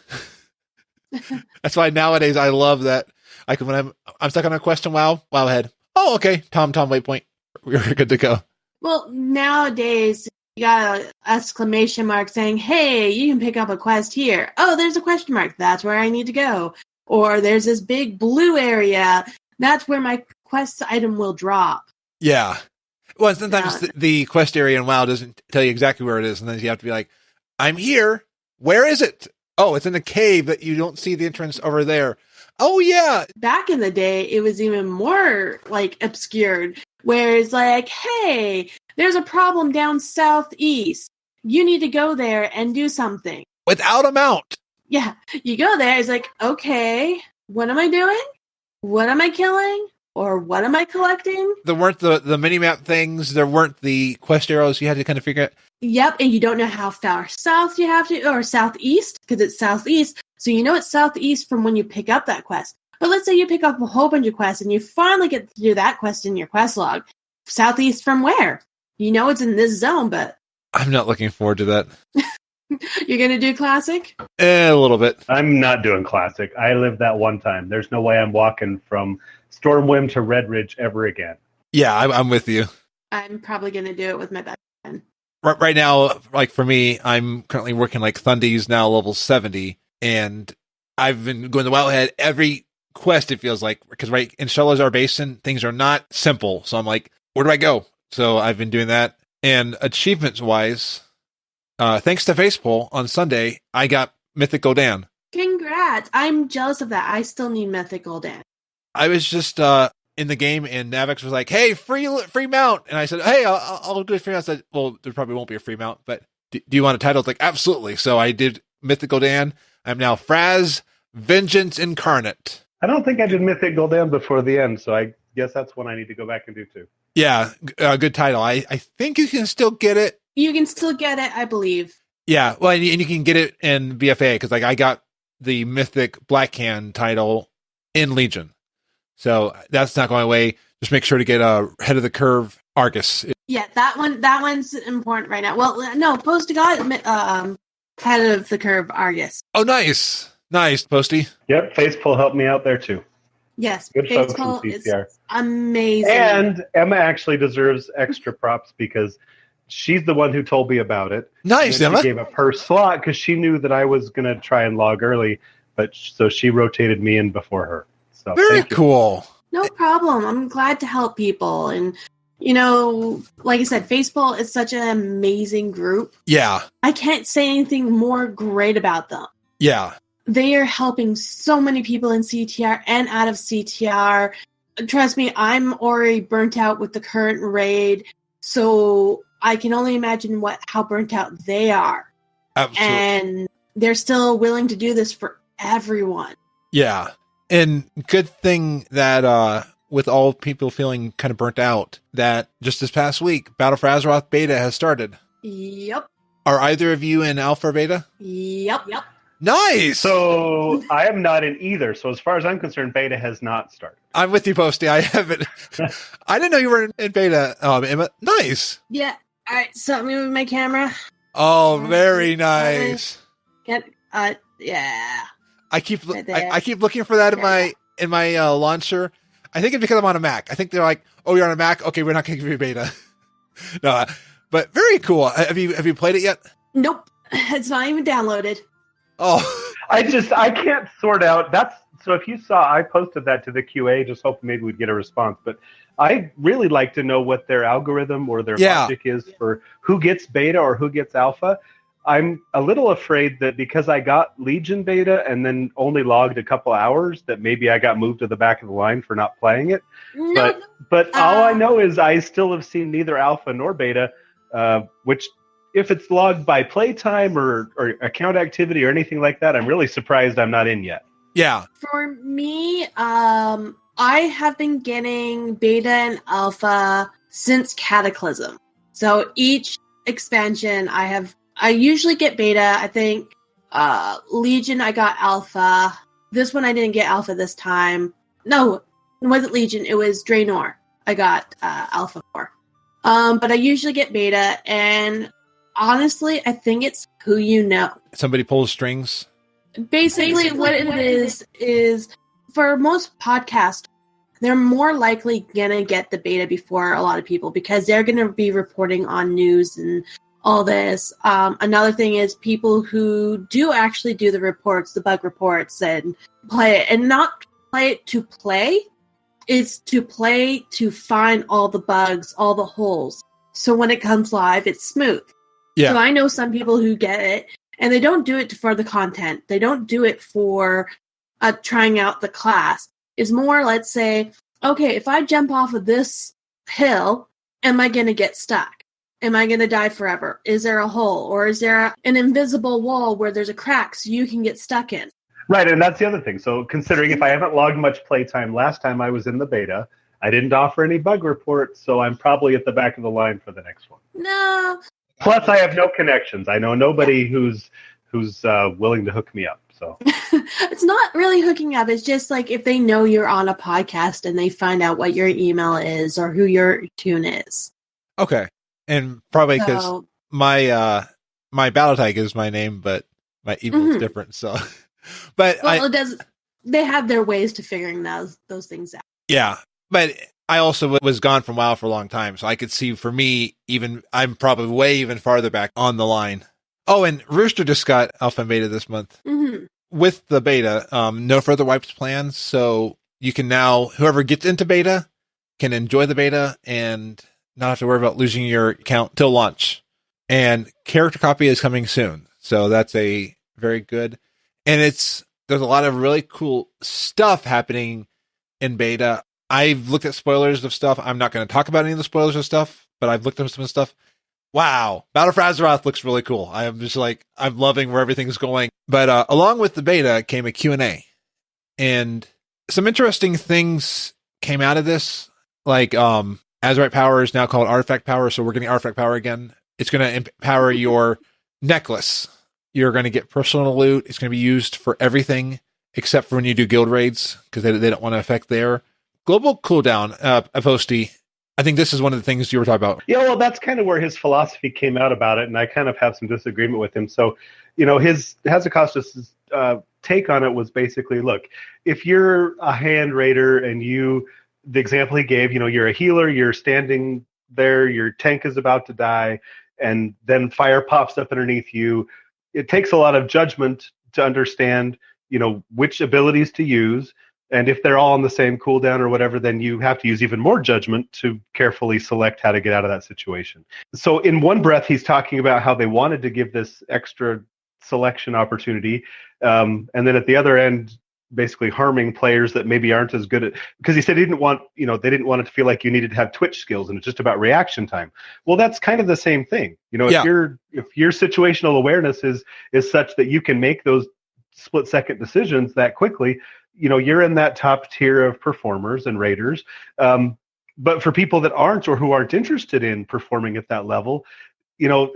That's why nowadays I love that. Like when I'm stuck on a quest in Wowhead. Oh, okay. Tom, waypoint. We're good to go. Well, nowadays, you got an exclamation mark saying, hey, you can pick up a quest here. Oh, there's a question mark. That's where I need to go. Or there's this big blue area. That's where my quest item will drop. Yeah. Well, sometimes the quest area in WoW doesn't tell you exactly where it is. And then you have to be like, I'm here. Where is it? Oh, it's in a cave that you don't see the entrance over there. Oh, yeah. Back in the day, it was even more like obscured, where it's like, hey, there's a problem down southeast. You need to go there and do something. Without a mount. Yeah. You go there. It's like, okay, what am I doing? What am I killing? Or what am I collecting? There weren't the mini-map things. There weren't the quest arrows. You had to kind of figure out. Yep, and you don't know how far south you have to, or southeast, because it's southeast. So you know it's southeast from when you pick up that quest. But let's say you pick up a whole bunch of quests, and you finally get to do that quest in your quest log. Southeast from where? You know it's in this zone, but... I'm not looking forward to that. You're going to do Classic? A little bit. I'm not doing Classic. I lived that one time. There's no way I'm walking from Stormwind to Red Ridge ever again. Yeah, I'm with you. I'm probably going to do it with my best friend. Right now, like for me, I'm currently working like Thundy's now level 70, and I've been going to Wowhead every quest, it feels like, because right in Shalazar Basin, things are not simple. So I'm like, where do I go? So I've been doing that. And achievements-wise, thanks to Facepole on Sunday, I got Mythic Goldan. Congrats. I'm jealous of that. I still need Mythic Goldan. I was just in the game, and Navix was like, hey, free mount. And I said, hey, I'll do a free mount. I said, well, there probably won't be a free mount, but do you want a title? It's like, absolutely. So I did Mythic Goldan. I'm now Fraz Vengeance Incarnate. I don't think I did Mythic Goldmaker before the end, so I guess that's one I need to go back and do too. Yeah, good title. I think you can still get it. You can still get it, I believe. Yeah, well, and you can get it in BFA because like I got the Mythic Black Can title in Legion, so that's not going away. Just make sure to get a head of the curve Argus. Yeah, that one's important right now. Well, no, Posty got head of the curve Argus. Oh, nice, Posty. Yep, Faithful helped me out there too. Yes, Good folks Faithful from is CCR. amazing. And Emma actually deserves extra props because she's the one who told me about it. Nice, Emma. She gave up her slot because she knew that I was going to try and log early, so she rotated me in before her. So very cool. No problem. I'm glad to help people. And, like I said, Faithful is such an amazing group. Yeah. I can't say anything more great about them. Yeah. They are helping so many people in CTR and out of CTR. Trust me, I'm already burnt out with the current raid, so I can only imagine how burnt out they are. Absolutely. And they're still willing to do this for everyone. Yeah. And good thing that with all people feeling kind of burnt out, that just this past week, Battle for Azeroth Beta has started. Yep. Are either of you in Alpha or Beta? Yep. Nice! So I am not in either. So as far as I'm concerned, Beta has not started. I'm with you, Posty. I haven't. I didn't know you were in Beta, Emma. Nice. Yeah. All right. So let me move my camera. Oh, very nice. Yeah. I keep looking for that in my launcher. I think it's because I'm on a Mac. I think they're like, "Oh, you're on a Mac? Okay, we're not going to give you Beta." No, but very cool. Have you played it yet? Nope. It's not even downloaded. Oh, I can't sort out. So if you saw, I posted that to the QA, just hoping maybe we'd get a response. But I really like to know what their algorithm or their logic is for who gets beta or who gets alpha. I'm a little afraid that because I got Legion beta and then only logged a couple hours, that maybe I got moved to the back of the line for not playing it. No, but all I know is I still have seen neither alpha nor beta, which if it's logged by playtime or account activity or anything like that, I'm really surprised I'm not in yet. Yeah. For me, I have been getting beta and alpha since Cataclysm. So each expansion I usually get beta. I think Legion I got alpha. This one I didn't get alpha this time. No, it wasn't Legion. It was Draenor. I got alpha for. But I usually get beta, and honestly, I think it's who you know. Somebody pulls strings. Basically, what it is for most podcasts, they're more likely gonna get the beta before a lot of people because they're gonna be reporting on news and all this. Another thing is people who do actually do the reports, the bug reports, and play it, and not play it to play. It's to play to find all the bugs, all the holes. So when it comes live, it's smooth. Yeah. So I know some people who get it, and they don't do it for the content. They don't do it for trying out the class. It's more, let's say, okay, if I jump off of this hill, am I going to get stuck? Am I going to die forever? Is there a hole? Or is there an invisible wall where there's a crack so you can get stuck in? Right, and that's the other thing. So considering if I haven't logged much playtime, last time I was in the beta, I didn't offer any bug reports, so I'm probably at the back of the line for the next one. No. Plus, I have no connections. I know nobody who's willing to hook me up. So it's not really hooking up. It's just like if they know you're on a podcast and they find out what your email is or who your tune is. Okay. And probably because my Battletag is my name, but my email is different. So, but it does. They have their ways to figuring those things out. Yeah, but I also was gone from WoW for a long time, so I could see for me I'm probably way even farther back on the line. Oh, and Rooster just got alpha and beta this month with the beta. No further wipes plans, so you can now whoever gets into beta can enjoy the beta and not have to worry about losing your account till launch. And character copy is coming soon. So that's a very good. And there's a lot of really cool stuff happening in beta. I've looked at spoilers of stuff. I'm not going to talk about any of the spoilers of stuff, but I've looked at some stuff. Wow. Battle for Azeroth looks really cool. I'm just I'm loving where everything's going. But along with the beta came a Q&A. And some interesting things came out of this. Like Azerite power is now called artifact power, so we're getting artifact power again. It's going to empower your necklace. You're going to get personal loot. It's going to be used for everything except for when you do guild raids, because they don't want to affect their global cooldown. Posty, I think this is one of the things you were talking about. Yeah, well, that's kind of where his philosophy came out about it, and I kind of have some disagreement with him. So, his Hazakostas' take on it was basically, look, if you're a hand raider and the example he gave, you're a healer, you're standing there, your tank is about to die, and then fire pops up underneath you. It takes a lot of judgment to understand, which abilities to use. And if they're all on the same cooldown or whatever, then you have to use even more judgment to carefully select how to get out of that situation. So in one breath, he's talking about how they wanted to give this extra selection opportunity. And then at the other end, basically harming players that maybe aren't as good at, because he said he didn't want, they didn't want it to feel like you needed to have twitch skills and it's just about reaction time. Well, that's kind of the same thing. If your situational awareness is such that you can make those split second decisions that quickly, you're in that top tier of performers and raiders. But for people that aren't, or who aren't interested in performing at that level,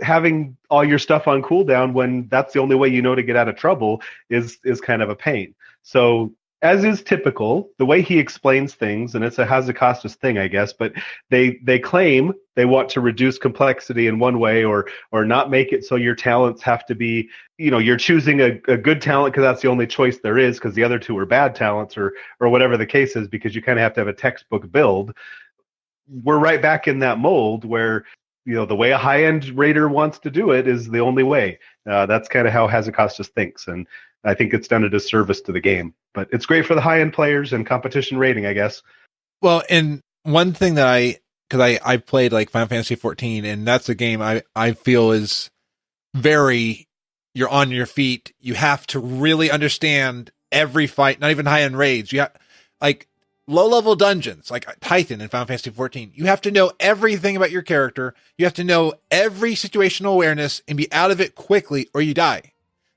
having all your stuff on cooldown when that's the only way to get out of trouble is kind of a pain. So, as is typical, the way he explains things, and it's a Hazakostas thing, I guess, but they claim they want to reduce complexity in one way, or not make it so your talents have to be, you're choosing a good talent because that's the only choice there is, because the other two are bad talents, or whatever the case is, because you kind of have to have a textbook build. We're right back in that mold where, the way a high-end raider wants to do it is the only way. That's kind of how Hazakostas thinks, and I think it's done a disservice to the game. But it's great for the high-end players and competition rating, I guess. Well, and one thing that I played like Final Fantasy 14, and that's a game I feel is very, you're on your feet. You have to really understand every fight, not even high-end raids. You have, like, low-level dungeons, like Titan in Final Fantasy 14. You have to know everything about your character. You have to know every situational awareness and be out of it quickly or you die.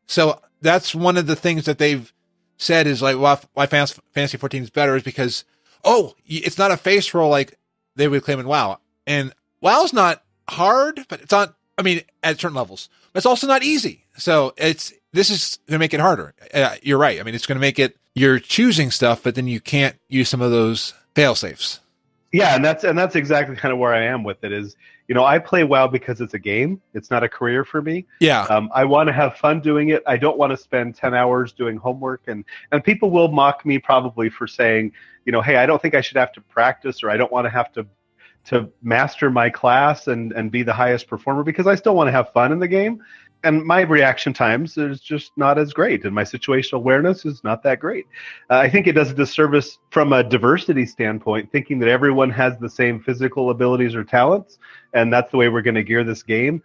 So that's one of the things that they've said is like, why Fantasy 14 is better is because, it's not a face roll like they would claim in WoW. And WoW's not hard, but it's not, at certain levels. But it's also not easy. So this is going to make it harder. You're right. It's going to make it, you're choosing stuff, but then you can't use some of those fail safes. Yeah, and that's exactly kind of where I am with it is, I play WoW because it's a game. It's not a career for me. Yeah. I want to have fun doing it. I don't want to spend 10 hours doing homework. And people will mock me probably for saying, hey, I don't think I should have to practice, or I don't want to have to master my class and be the highest performer, because I still want to have fun in the game. And my reaction times is just not as great, and my situational awareness is not that great. I think it does a disservice from a diversity standpoint, thinking that everyone has the same physical abilities or talents, and that's the way we're going to gear this game.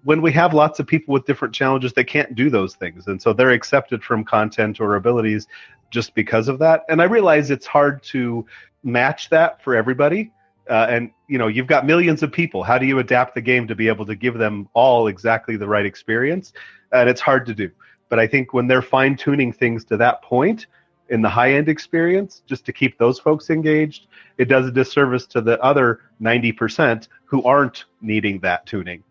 When we have lots of people with different challenges that can't do those things, and so they're accepted from content or abilities just because of that. And I realize it's hard to match that for everybody. And you've got millions of people. How do you adapt the game to be able to give them all exactly the right experience? And it's hard to do. But I think when they're fine-tuning things to that point in the high-end experience, just to keep those folks engaged, it does a disservice to the other 90% who aren't needing that tuning.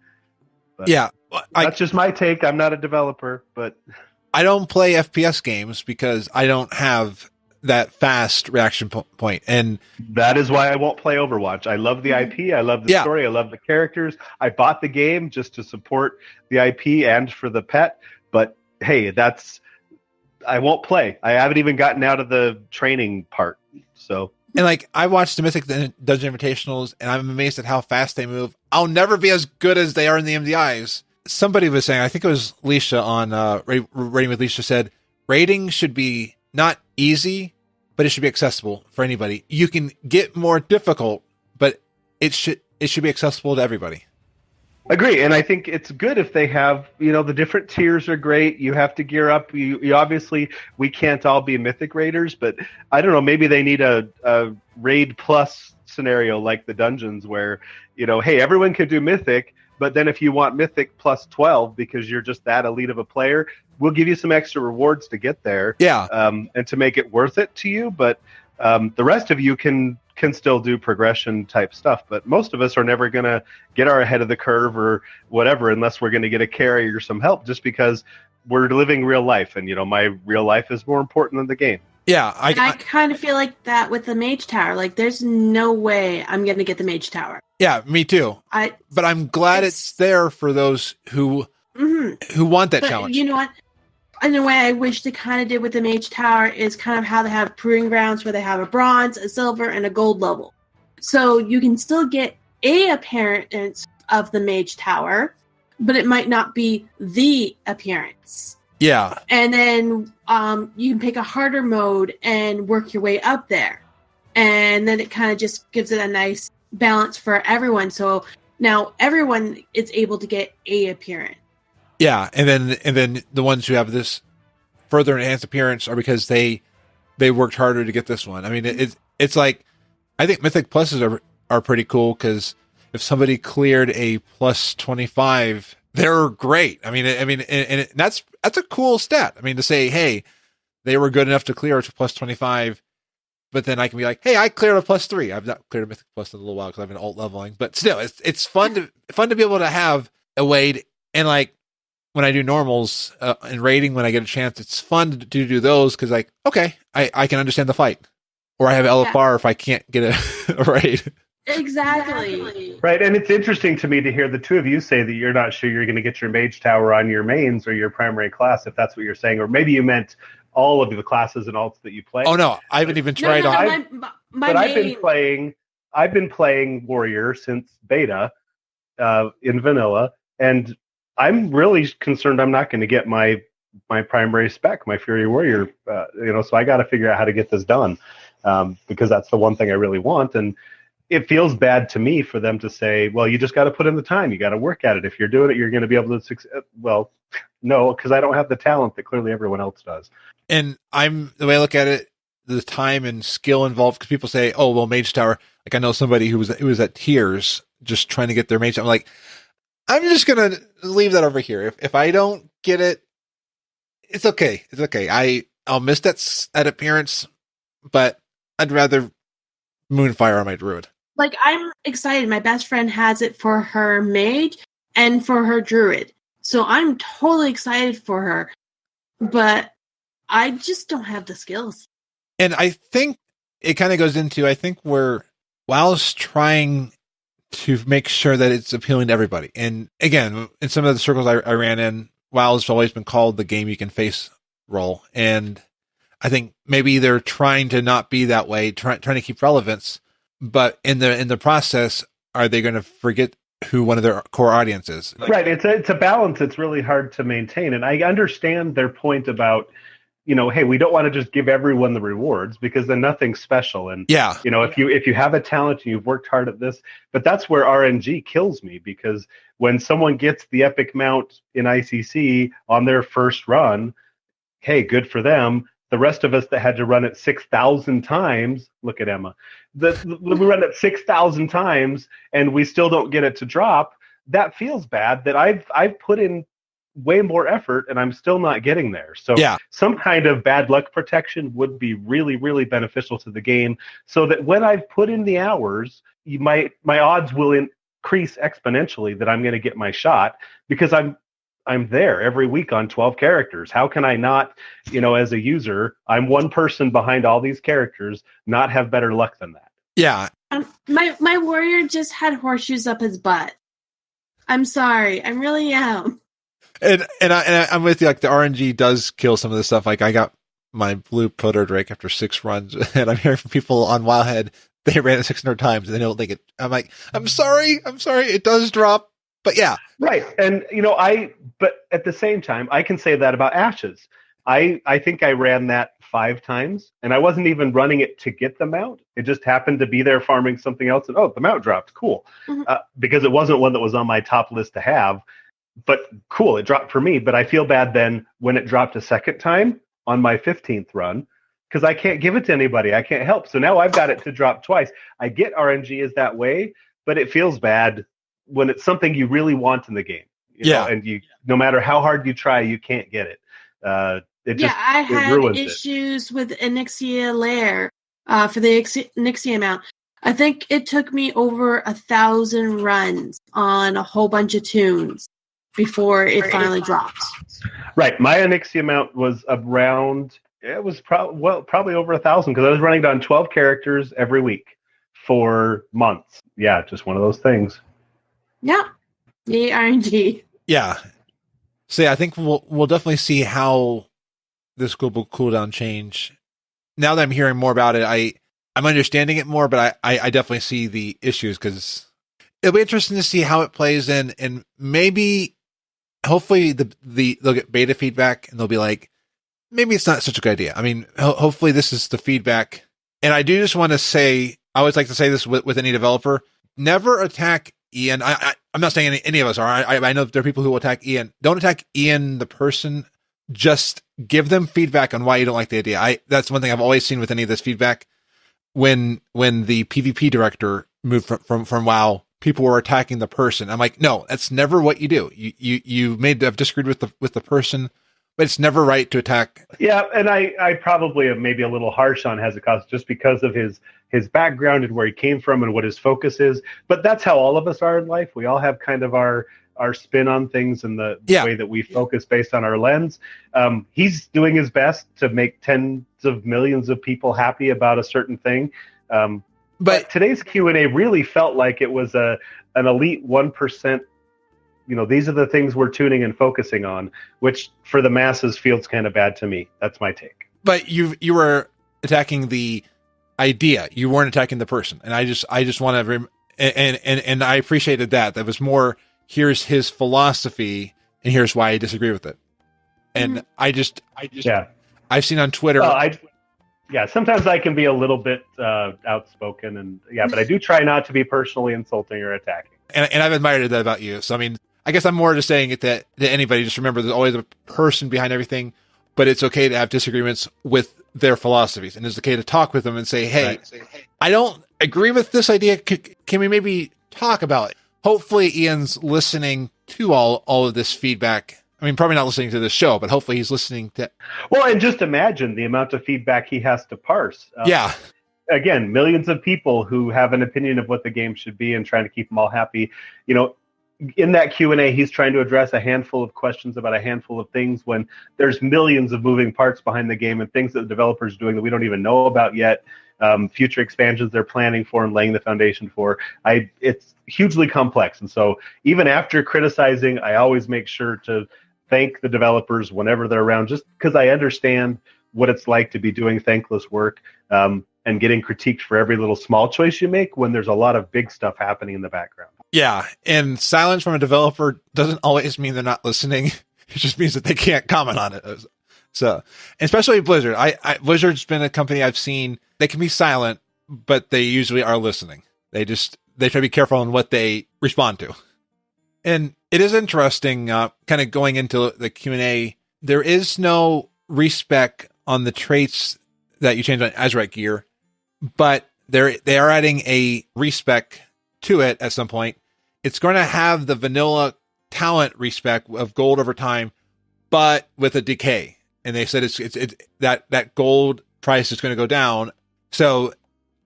But yeah. That's just my take. I'm not a developer, but I don't play FPS games because I don't have that fast reaction point. And that is why I won't play Overwatch. I love the IP. I love the story. I love the characters. I bought the game just to support the IP and for the pet. But hey, I won't play. I haven't even gotten out of the training part. So, and like, I watched the Mythic Dungeon Invitationals, and I'm amazed at how fast they move. I'll never be as good as they are in the MDIs. Somebody was saying, I think it was Leisha on Raiding with Leisha, said raiding should be not easy, but it should be accessible for anybody. You can get more difficult, but it should be accessible to everybody. Agree, and I think it's good if they have, the different tiers are great. You have to gear up. You obviously, we can't all be Mythic Raiders, but I don't know, maybe they need a Raid Plus scenario like the dungeons where, hey, everyone can do Mythic, But then if you want Mythic plus 12 because you're just that elite of a player, we'll give you some extra rewards to get there. Yeah. And to make it worth it to you. But the rest of you can still do progression type stuff. But most of us are never going to get our ahead of the curve or whatever unless we're going to get a carry or some help, just because we're living real life. And, my real life is more important than the game. Yeah, I kind of feel like that with the Mage Tower. Like, there's no way I'm going to get the Mage Tower. Yeah, me too. But I'm glad it's there for those who want that challenge. You know what? In a way, I wish they kind of did with the Mage Tower is kind of how they have Proving Grounds, where they have a bronze, a silver, and a gold level. So you can still get a appearance of the Mage Tower, but it might not be the appearance. Yeah. And then you can pick a harder mode and work your way up there. And then it kind of just gives it a nice balance for everyone. So now everyone is able to get a appearance. Yeah, and then the ones who have this further enhanced appearance are because they worked harder to get this one. I mean, it's like, I think Mythic Pluses are pretty cool, because if somebody cleared a plus 25, they're great. I mean, and that's a cool stat. I mean, to say, hey, they were good enough to clear to plus 25, but then I can be like, hey, I cleared a plus 3. I've not cleared a Mythic Plus in a little while because I've been alt leveling, but still, it's fun to be able to have a way to, and like when I do normals and raiding, when I get a chance, it's fun to do those, because like, okay, I can understand the fight, or I have LFR if I can't get a raid. Exactly. Right, and it's interesting to me to hear the two of you say that you're not sure you're going to get your Mage Tower on your mains or your primary class, if that's what you're saying, or maybe you meant all of the classes and alts that you play. Oh no, I haven't even tried on. I've been playing Warrior since beta in vanilla, and I'm really concerned I'm not going to get my primary spec, my Fury Warrior. So I got to figure out how to get this done, because that's the one thing I really want. And it feels bad to me for them to say, well, you just got to put in the time. You got to work at it. If you're doing it, you're going to be able to succeed. Well, no, because I don't have the talent that clearly everyone else does. And the way I look at it, the time and skill involved, because people say, oh, well, Mage Tower, like I know somebody who was at Tears just trying to get their Mage Tower. I'm like, I'm just going to leave that over here. If I don't get it, it's okay. It's okay. I'll miss that appearance, but I'd rather Moonfire on my Druid. Like, I'm excited. My best friend has it for her Mage and for her Druid. So I'm totally excited for her. But I just don't have the skills. And I think it kind of goes into, I think where WoW's trying to make sure that it's appealing to everybody. And again, in some of the circles I ran in, WoW's always been called the game you can face role. And I think maybe they're trying to not be that way, trying to keep relevance. But in the process, are they going to forget who one of their core audience is? Right. It's a balance that's really hard to maintain. And I understand their point about, hey, we don't want to just give everyone the rewards, because then nothing's special. And yeah, if you have a talent and you've worked hard at this, but that's where RNG kills me, because when someone gets the epic mount in ICC on their first run, hey, good for them. The rest of us that had to run it 6,000 times, look at Emma, we run it 6,000 times and we still don't get it to drop. That feels bad, that I've put in way more effort and I'm still not getting there. So yeah, some kind of bad luck protection would be really, really beneficial to the game, so that when I've put in the hours, my odds will increase exponentially that I'm going to get my shot, because I'm there every week on 12 characters. How can I not, as a user, I'm one person behind all these characters, not have better luck than that? Yeah. My warrior just had horseshoes up his butt. I'm sorry. I really am. And I'm with you. Like, the RNG does kill some of this stuff. Like, I got my blue Proto Drake after 6 runs, and I'm hearing from people on Wildhead, they ran it 600 times and they don't think it. I'm like, I'm sorry. It does drop. But yeah. Right. And, but at the same time, I can say that about Ashes. I think I ran that 5 times, and I wasn't even running it to get the mount. It just happened to be there farming something else, and the mount dropped. Cool. Mm-hmm. Because it wasn't one that was on my top list to have, but cool, it dropped for me. But I feel bad then when it dropped a second time on my 15th run, because I can't give it to anybody. I can't help. So now I've got it to drop twice. I get RNG is that way, but it feels bad when it's something you really want in the game. You know, and you, no matter how hard you try, you can't get it. I had issues with Onyxia Lair for the Onyxia mount. I think it took me over 1,000 runs on a whole bunch of tunes before it finally dropped. Right. My Onyxia mount was around, it was probably over 1,000 because I was running on 12 characters every week for months. Yeah, just one of those things. Yeah. The RNG. Yeah. So yeah, I think we'll definitely see how this global cooldown change. Now that I'm hearing more about it, I'm understanding it more, but I definitely see the issues because it'll be interesting to see how it plays in, and maybe hopefully they'll get beta feedback and they'll be like, maybe it's not such a good idea. I mean, hopefully this is the feedback. And I do just want to say, I always like to say this with any developer, never attack Ian. I'm not saying any of us are. I know there are people who will attack Ian. Don't attack Ian, the person. Just give them feedback on why you don't like the idea. That's one thing I've always seen with any of this feedback. When the PvP director moved from WoW, people were attacking the person. I'm like, no, that's never what you do. You may have disagreed with the person, but it's never right to attack. Yeah, and I probably am maybe a little harsh on Hezekiah just because of his background and where he came from and what his focus is. But that's how all of us are in life. We all have kind of our spin on things and the way that we focus based on our lens. He's doing his best to make tens of millions of people happy about a certain thing. But today's Q&A really felt like it was an elite 1%. You know, these are the things we're tuning and focusing on, which for the masses feels kind of bad to me. That's my take. But you were attacking the idea. You weren't attacking the person. And I just want to, and I appreciated that. That was more, here's his philosophy and here's why I disagree with it. And I've seen on Twitter. Sometimes I can be a little bit outspoken but I do try not to be personally insulting or attacking. And I've admired that about you. So, I mean, I guess I'm more just saying it to anybody. Just remember there's always a person behind everything, but it's okay to have disagreements with their philosophies. And it's okay to talk with them and say, hey, I don't agree with this idea. Can we maybe talk about it? Hopefully Ian's listening to all of this feedback. I mean, probably not listening to this show, but hopefully he's listening to. Well, and just imagine the amount of feedback he has to parse. Again, millions of people who have an opinion of what the game should be and trying to keep them all happy. You know, in that Q&A, he's trying to address a handful of questions about a handful of things when there's millions of moving parts behind the game and things that the developers are doing that we don't even know about yet. Future expansions they're planning for and laying the foundation for. It's hugely complex. And so even after criticizing, I always make sure to thank the developers whenever they're around, just because I understand what it's like to be doing thankless work and getting critiqued for every little small choice you make when there's a lot of big stuff happening in the background. Yeah, and silence from a developer doesn't always mean they're not listening. It just means that they can't comment on it. So, especially Blizzard. Blizzard's been a company I've seen. They can be silent, but they usually are listening. They try to be careful on what they respond to. And it is interesting, kind of going into the Q&A. There is no respec on the traits that you change on Azeroth gear, but they are adding a respec to it at some point. It's going to have the vanilla talent respec of gold over time, but with a decay. And they said it's that gold price is going to go down. So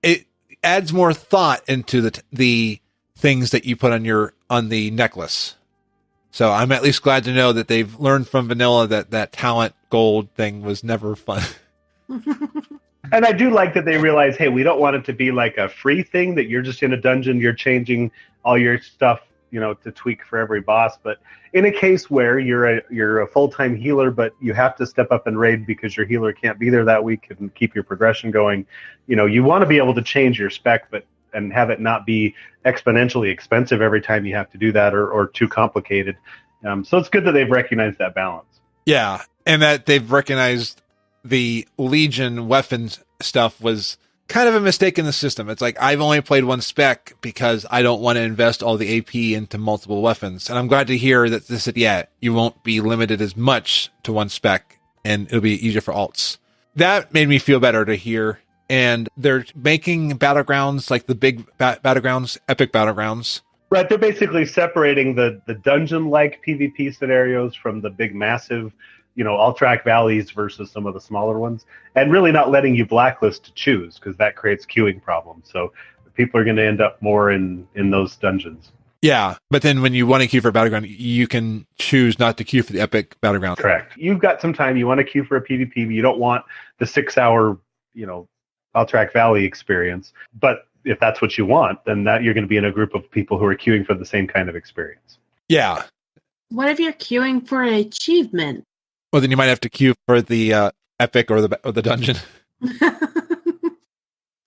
it adds more thought into the things that you put on the necklace. So I'm at least glad to know that they've learned from vanilla that talent gold thing was never fun. And I do like that they realize, hey, we don't want it to be like a free thing that you're just in a dungeon, you're changing all your stuff, you know, to tweak for every boss. But in a case where you're a full-time healer, but you have to step up and raid because your healer can't be there that week and keep your progression going, you know, you want to be able to change your spec, and have it not be exponentially expensive every time you have to do that or too complicated. So it's good that they've recognized that balance. Yeah, and that they've recognized the Legion weapons stuff was kind of a mistake in the system. It's like, I've only played one spec because I don't want to invest all the AP into multiple weapons. And I'm glad to hear that they said, yeah, you won't be limited as much to one spec and it'll be easier for alts. That made me feel better to hear. And they're making battlegrounds like the big battlegrounds, epic battlegrounds. Right, they're basically separating the dungeon-like PvP scenarios from the big, massive, all-track valleys versus some of the smaller ones, and really not letting you blacklist to choose, because that creates queuing problems. So people are going to end up more in those dungeons. Yeah, but then when you want to queue for Battleground, you can choose not to queue for the Epic Battleground. Correct. You've got some time. You want to queue for a PvP, but you don't want the 6-hour, all-track valley experience. But if that's what you want, then that you're going to be in a group of people who are queuing for the same kind of experience. Yeah. What if you're queuing for an achievement? Well, then you might have to queue for the Epic or the dungeon.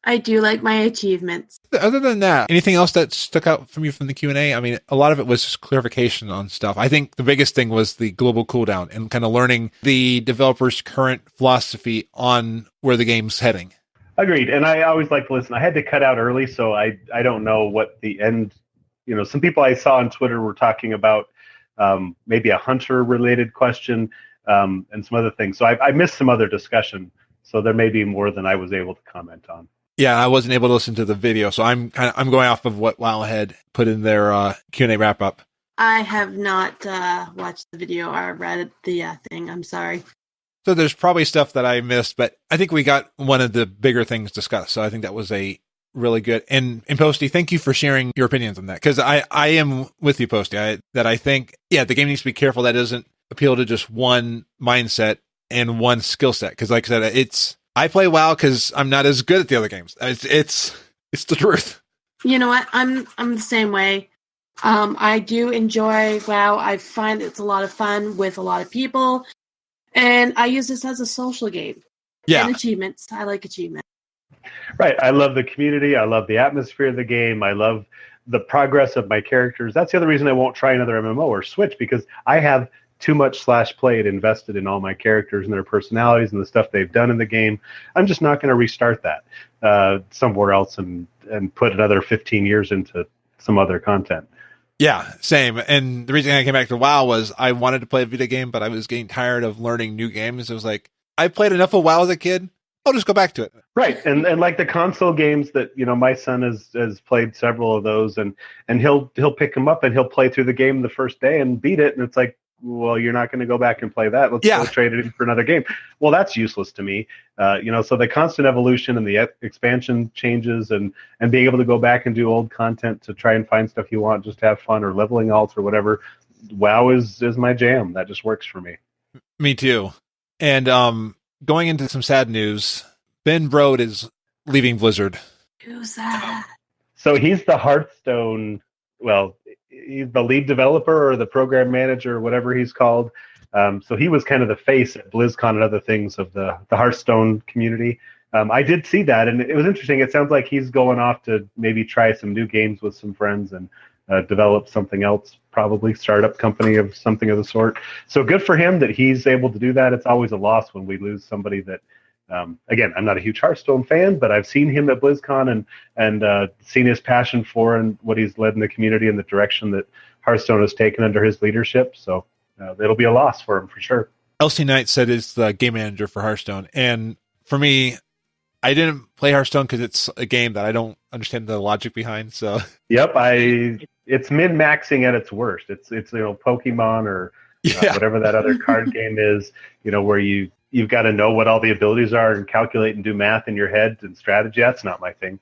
I do like my achievements. Other than that, anything else that stuck out from you from the Q&A? I mean, a lot of it was just clarification on stuff. I think the biggest thing was the global cooldown and kind of learning the developer's current philosophy on where the game's heading. Agreed. And I always like to listen. I had to cut out early, so I don't know what the end, some people I saw on Twitter were talking about maybe a hunter-related question and some other things. So I missed some other discussion. So there may be more than I was able to comment on. Yeah, I wasn't able to listen to the video, so I'm going off of what Wildhead put in their Q&A wrap up. I have not watched the video or read the thing. I'm sorry. So there's probably stuff that I missed, but I think we got one of the bigger things discussed. So I think that was a really good. And Posty, thank you for sharing your opinions on that, because I am with you, Posty. I think the game needs to be careful that doesn't appeal to just one mindset and one skill set. Because like I said, I play WoW because I'm not as good at the other games. It's the truth. You know what? I'm the same way. I do enjoy WoW. I find it's a lot of fun with a lot of people, and I use this as a social game. Yeah, and achievements. I like achievements. Right. I love the community. I love the atmosphere of the game. I love the progress of my characters. That's the other reason I won't try another MMO or Switch, because I have too much /played invested in all my characters and their personalities and the stuff they've done in the game. I'm just not going to restart that somewhere else and put another 15 years into some other content. Yeah, same. And the reason I came back to WoW was I wanted to play a video game, but I was getting tired of learning new games. It was like, I played enough of WoW as a kid. I'll just go back to it. Right. And like the console games that, my son has played several of those, and he'll pick them up and he'll play through the game the first day and beat it. And it's like, well, you're not going to go back and play that. Let's go trade it in for another game. Well, that's useless to me. So the constant evolution and the expansion changes and being able to go back and do old content to try and find stuff you want, just to have fun, or leveling alts or whatever. WoW is my jam. That just works for me. Me too. And going into some sad news, Ben Brode is leaving Blizzard. Who's that? So he's the Hearthstone, he's the lead developer or the program manager or whatever he's called. So he was kind of the face at BlizzCon and other things of the Hearthstone community. I did see that, and it was interesting. It sounds like he's going off to maybe try some new games with some friends and develop something else, probably startup company of something of the sort. So good for him that he's able to do that. It's always a loss when we lose somebody that, again, I'm not a huge Hearthstone fan, but I've seen him at BlizzCon and seen his passion for and what he's led in the community and the direction that Hearthstone has taken under his leadership. So it'll be a loss for him for sure. LC Knight said it's the game manager for Hearthstone. And for me, I didn't play Hearthstone because it's a game that I don't understand the logic behind. So yep, it's min-maxing at its worst. It's Pokemon or whatever that other card game is, where you've got to know what all the abilities are and calculate and do math in your head and strategy. That's not my thing.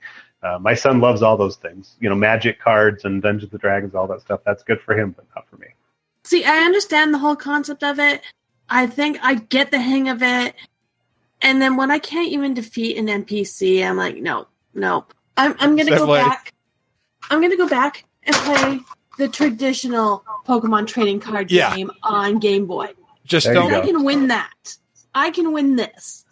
My son loves all those things, magic cards and Dungeons and Dragons, all that stuff. That's good for him, but not for me. See, I understand the whole concept of it. I think I get the hang of it. And then when I can't even defeat an NPC, I'm like, no. I'm going to go back. I'm going to go back and play the traditional Pokemon trading card game on Game Boy. Just don't. I can win that. I can win this.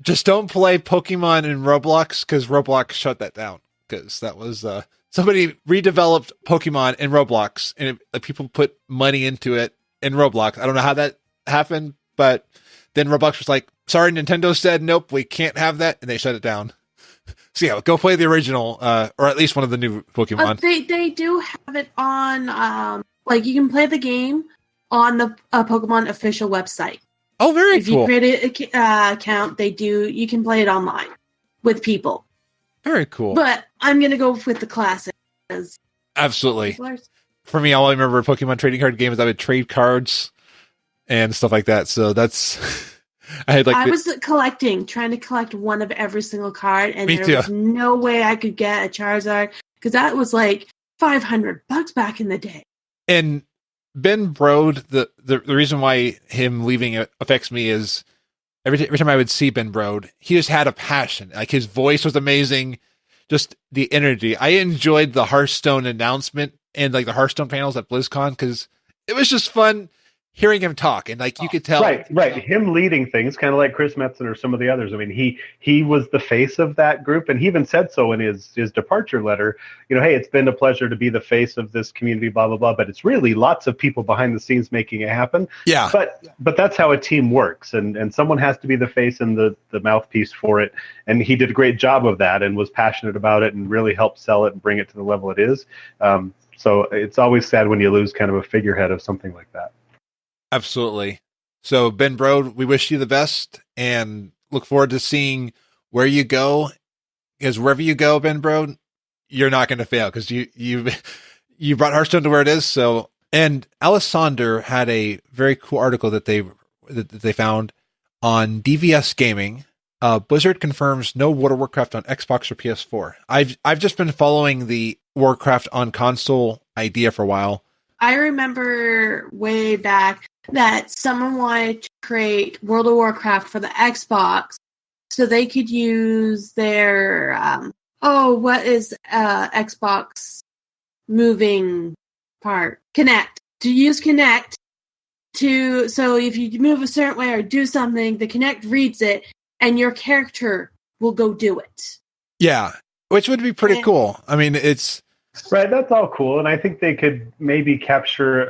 Just don't play Pokemon in Roblox, because Roblox shut that down. Because that was somebody redeveloped Pokemon in Roblox, and people put money into it in Roblox. I don't know how that happened, but then Roblox was like, sorry, Nintendo said, nope, we can't have that, and they shut it down. So yeah, go play the original, or at least one of the new Pokemon. They do have it on, you can play the game on the Pokemon official website. Oh, very cool. If you create an account, you can play it online with people. Very cool. But I'm going to go with the classic, because Absolutely. For me, all I remember Pokemon trading card games, I would trade cards and stuff like that. So that's I was collecting, trying to collect one of every single card, and there was no way I could get a Charizard because that was like $500 back in the day. And Ben Brode, the reason why him leaving affects me is every time I would see Ben Brode, he just had a passion. Like his voice was amazing, just the energy. I enjoyed the Hearthstone announcement and like the Hearthstone panels at BlizzCon because it was just fun hearing him talk, and like you could tell, right, him leading things, kind of like Chris Metzen or some of the others. I mean, he was the face of that group, and he even said so in his departure letter. You know, hey, it's been a pleasure to be the face of this community, blah blah blah. But it's really lots of people behind the scenes making it happen. Yeah, but that's how a team works, and someone has to be the face and the mouthpiece for it. And he did a great job of that, and was passionate about it, and really helped sell it and bring it to the level it is. So it's always sad when you lose kind of a figurehead of something like that. Absolutely. So Ben Brode, we wish you the best and look forward to seeing where you go. Because wherever you go, Ben Brode, you're not going to fail because you brought Hearthstone to where it is. So, and Alessander had a very cool article that they found on DVS Gaming. Blizzard confirms no World of Warcraft on Xbox or PS4. I've just been following the Warcraft on console idea for a while. I remember way back that someone wanted to create World of Warcraft for the Xbox so they could use their what is Xbox moving part? Kinect. To use Kinect so if you move a certain way or do something, the Kinect reads it and your character will go do it. Yeah, which would be pretty cool. I mean, it's right, that's all cool, and I think they could maybe capture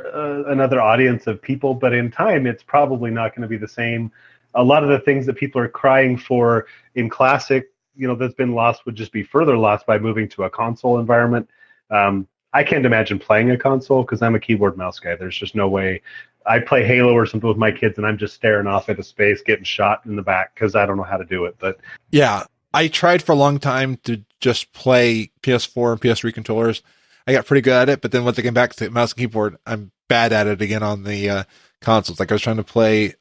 another audience of people, but in time, it's probably not going to be the same. A lot of the things that people are crying for in Classic, that's been lost would just be further lost by moving to a console environment. I can't imagine playing a console because I'm a keyboard mouse guy. There's just no way. I play Halo or something with my kids, and I'm just staring off into space, getting shot in the back because I don't know how to do it. But yeah. I tried for a long time to just play PS4 and PS3 controllers. I got pretty good at it, but then once I came back to mouse and keyboard, I'm bad at it again on the consoles. Like I was trying to play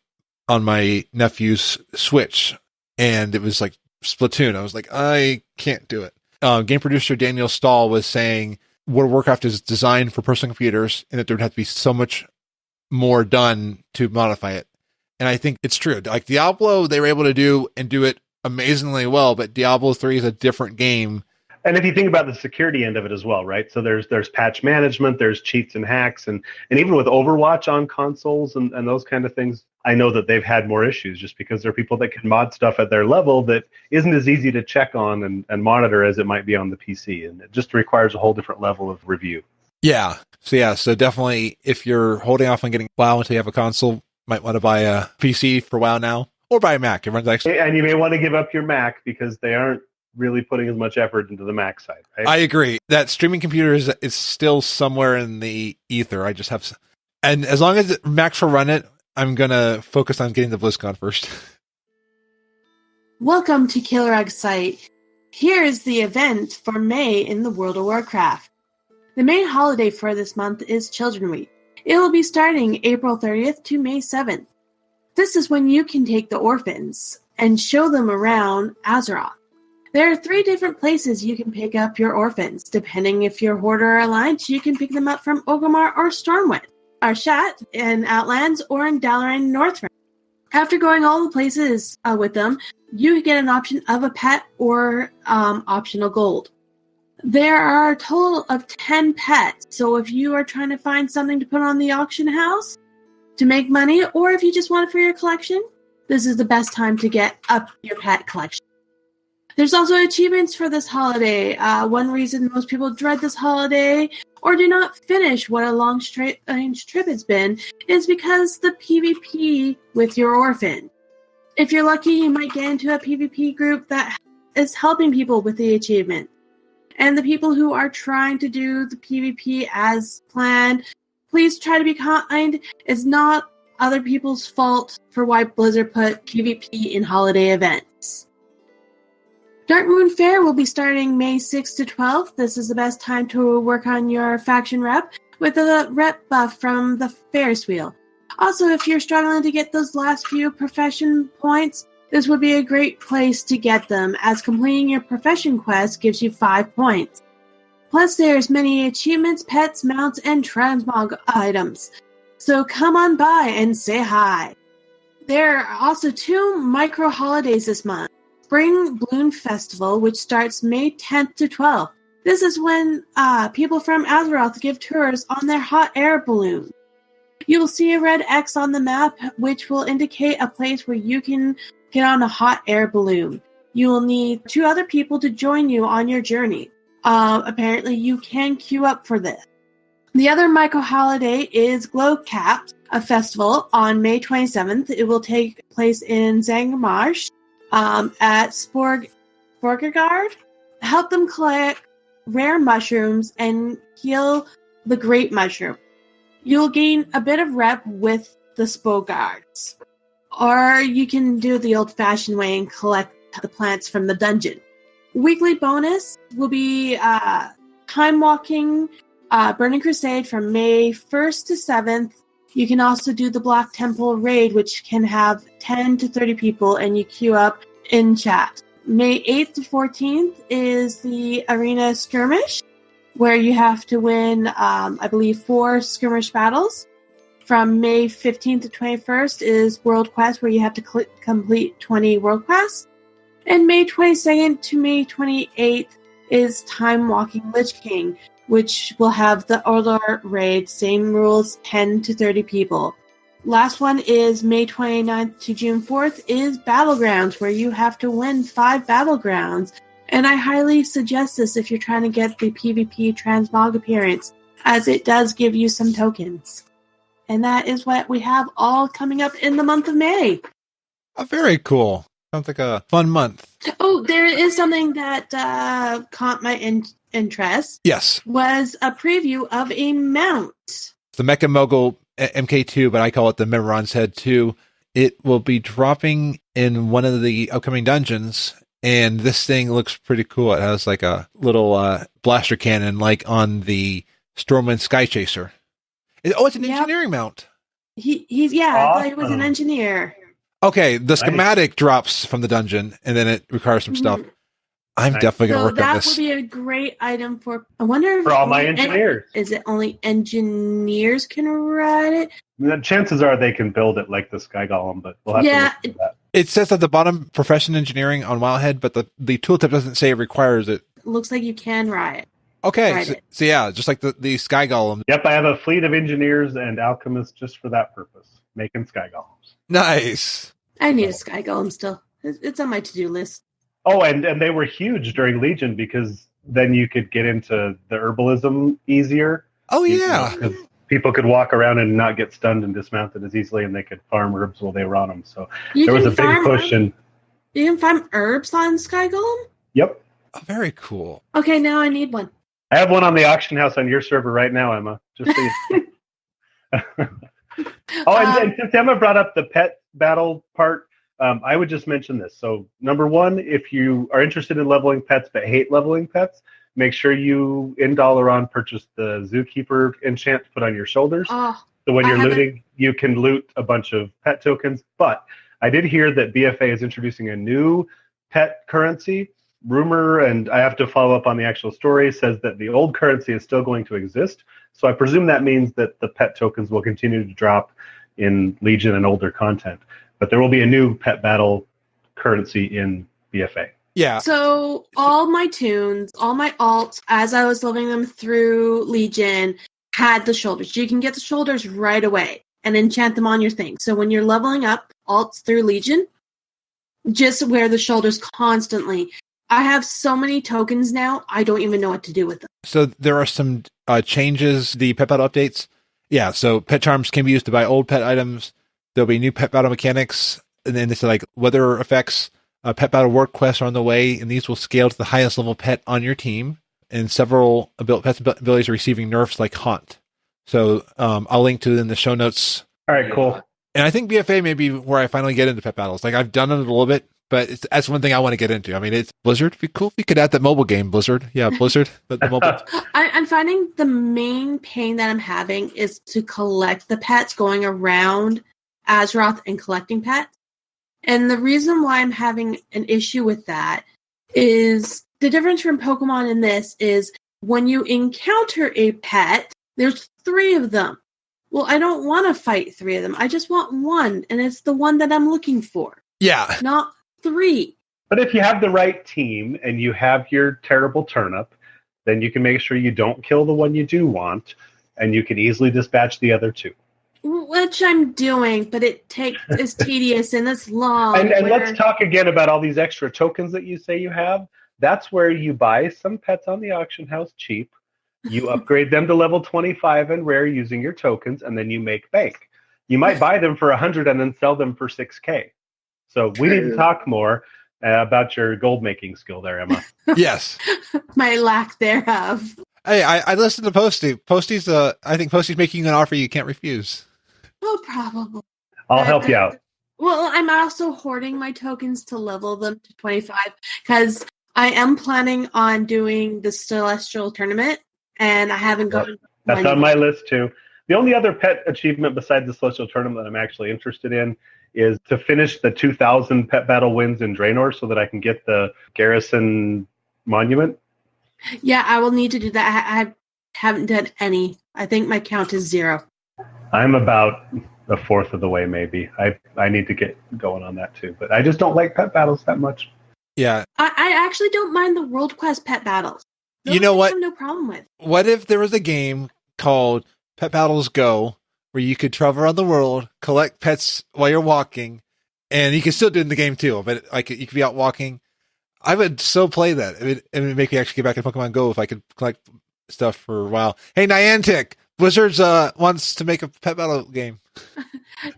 on my nephew's Switch, and it was like Splatoon. I was like, I can't do it. Game producer Daniel Stahl was saying World of Warcraft is designed for personal computers, and that there would have to be so much more done to modify it. And I think it's true. Like Diablo, they were able to do it amazingly well, but Diablo 3 is a different game. And if you think about the security end of it as well, right? So there's patch management, there's cheats and hacks, and even with Overwatch on consoles and those kind of things, I know that they've had more issues just because there are people that can mod stuff at their level that isn't as easy to check on and monitor as it might be on the PC. And it just requires a whole different level of review. Yeah. So definitely if you're holding off on getting WoW until you have a console, might want to buy a PC for WoW now. Or buy a Mac. It runs actually. And you may want to give up your Mac because they aren't really putting as much effort into the Mac side, right? I agree. That streaming computer is still somewhere in the ether. I just have... And as long as Macs will run it, I'm going to focus on getting the BlizzCon first. Welcome to Killer Egg's site. Here is the event for May in the World of Warcraft. The main holiday for this month is Children Week. It will be starting April 30th to May 7th. This is when you can take the orphans and show them around Azeroth. There are 3 different places you can pick up your orphans. Depending if you're Hoarder or Alliance, you can pick them up from Orgrimmar or Stormwind, Arshat in Outlands, or in Dalaran Northrend. After going all the places with them, you get an option of a pet or optional gold. There are a total of 10 pets, so if you are trying to find something to put on the auction house to make money, or if you just want it for your collection, this is the best time to get up your pet collection. There's also achievements for this holiday. One reason most people dread this holiday or do not finish what a long strange trip has been is because the PvP with your orphan. If you're lucky, you might get into a PvP group that is helping people with the achievement. And the people who are trying to do the PvP as planned, please try to be kind. It's not other people's fault for why Blizzard put PvP in holiday events. Dark Moon Fair will be starting May 6th to 12th. This is the best time to work on your faction rep with a rep buff from the Ferris wheel. Also, if you're struggling to get those last few profession points, this would be a great place to get them, as completing your profession quest gives you 5 points. Plus, there's many achievements, pets, mounts, and transmog items. So come on by and say hi. There are also 2 micro holidays this month. Spring Balloon Festival, which starts May 10th to 12th. This is when people from Azeroth give tours on their hot air balloon. You will see a red X on the map, which will indicate a place where you can get on a hot air balloon. You will need 2 other people to join you on your journey. Apparently, you can queue up for this. The other micro holiday is Glowcap, a festival on May 27th. It will take place in Zangarmarsh at Sporgard. Help them collect rare mushrooms and heal the great mushroom. You'll gain a bit of rep with the Spogards. Or you can do it the old-fashioned way and collect the plants from the dungeon. Weekly bonus will be Time Walking Burning Crusade from May 1st to 7th. You can also do the Black Temple Raid, which can have 10 to 30 people, and you queue up in chat. May 8th to 14th is the Arena Skirmish, where you have to win, I believe, 4 skirmish battles. From May 15th to 21st is World Quest, where you have to complete 20 World Quests. And May 22nd to May 28th is Time Walking Lich King, which will have the Order Raid, same rules, 10 to 30 people. Last one is May 29th to June 4th is Battlegrounds, where you have to win 5 Battlegrounds. And I highly suggest this if you're trying to get the PvP transmog appearance, as it does give you some tokens. And that is what we have all coming up in the month of May. Oh, very cool. Sounds like a fun month. Oh, there is something that caught my interest. Yes. Was a preview of a mount. The Mecha-Mogul MK2, but I call it the Memoron's Head 2. It will be dropping in one of the upcoming dungeons, and this thing looks pretty cool. It has like a little blaster cannon like on the Stormwind Sky Chaser. It's an engineering mount. He's awesome. I thought he was an engineer. Okay, the schematic drops from the dungeon, and then it requires some stuff. I'm definitely going to work on this. That would be a great item for. I wonder if for all my engineers. Is it only engineers can ride it? The chances are they can build it like the Sky Golem, but we'll have to look at that. It says at the bottom, Profession Engineering on Wildhead, but the tooltip doesn't say it requires it. Looks like you can ride it. Okay, so yeah, just like the Sky Golem. Yep, I have a fleet of engineers and alchemists just for that purpose, making Sky Golems. Nice. I need a Sky Golem still. It's on my to-do list. Oh, and they were huge during Legion because then you could get into the herbalism easier. Oh, yeah. Because people could walk around and not get stunned and dismounted as easily, and they could farm herbs while they were on them. So there was a big push. You can farm herbs on Sky Golem? Yep. Oh, very cool. Okay, now I need one. I have one on the auction house on your server right now, Emma. Just so you and since Emma brought up the pet battle part, I would just mention this. So, number one, if you are interested in leveling pets but hate leveling pets, make sure you, in Dalaran, purchase the Zookeeper enchant to put on your shoulders. So when you're looting, you can loot a bunch of pet tokens. But I did hear that BFA is introducing a new pet currency. Rumor, and I have to follow up on the actual story, says that the old currency is still going to exist. So I presume that means that the pet tokens will continue to drop in Legion and older content. But there will be a new pet battle currency in BFA. Yeah. So all my tunes, all my alts, as I was leveling them through Legion, had the shoulders. You can get the shoulders right away and enchant them on your thing. So when you're leveling up alts through Legion, just wear the shoulders constantly. I have so many tokens now, I don't even know what to do with them. So there are some changes, the pet battle updates. Yeah, so pet charms can be used to buy old pet items. There'll be new pet battle mechanics. And then it's like weather effects. Pet battle work quests are on the way, and these will scale to the highest level pet on your team. And several pet abilities are receiving nerfs like Haunt. So I'll link to it in the show notes. All right, cool. And I think BFA may be where I finally get into pet battles. Like I've done it a little bit, but that's one thing I want to get into. I mean, it's Blizzard. It'd be cool if we could add that mobile game, Blizzard. Yeah, Blizzard. the mobile. I'm finding the main pain that I'm having is to collect the pets, going around Azeroth and collecting pets. And the reason why I'm having an issue with that is the difference from Pokemon in this is when you encounter a pet, there's 3 of them. Well, I don't want to fight 3 of them. I just want one, and it's the one that I'm looking for. Yeah. Not 3. But if you have the right team and you have your terrible turnip, then you can make sure you don't kill the one you do want, and you can easily dispatch the other 2. Which I'm doing, but it's tedious and it's long. And let's talk again about all these extra tokens that you say you have. That's where you buy some pets on the auction house cheap. You upgrade them to level 25 and rare using your tokens, and then you make bank. You might buy them for 100 and then sell them for 6K. So we need to talk more about your gold making skill there, Emma. Yes. My lack thereof. Hey, I listened to Posty. I think Posty's making an offer you can't refuse. Oh, probably. I'll help you out. Well, I'm also hoarding my tokens to level them to 25 because I am planning on doing the Celestial Tournament, and I haven't gotten. That's on my list too. The only other pet achievement besides the Celestial Tournament that I'm actually interested in is to finish the 2,000 pet battle wins in Draenor so that I can get the Garrison Monument. Yeah, I will need to do that. I haven't done any. I think my count is 0. I'm about a fourth of the way, maybe. I need to get going on that too, but I just don't like pet battles that much. Yeah. I actually don't mind the World Quest pet battles. You know what? I have no problem with. What if there was a game called Pet Battles Go where you could travel around the world, collect pets while you're walking, and you can still do it in the game too, but like you could be out walking. I would so play that. It would make me actually get back in Pokemon Go if I could collect stuff for a while. Hey, Niantic, Blizzard's wants to make a pet battle game.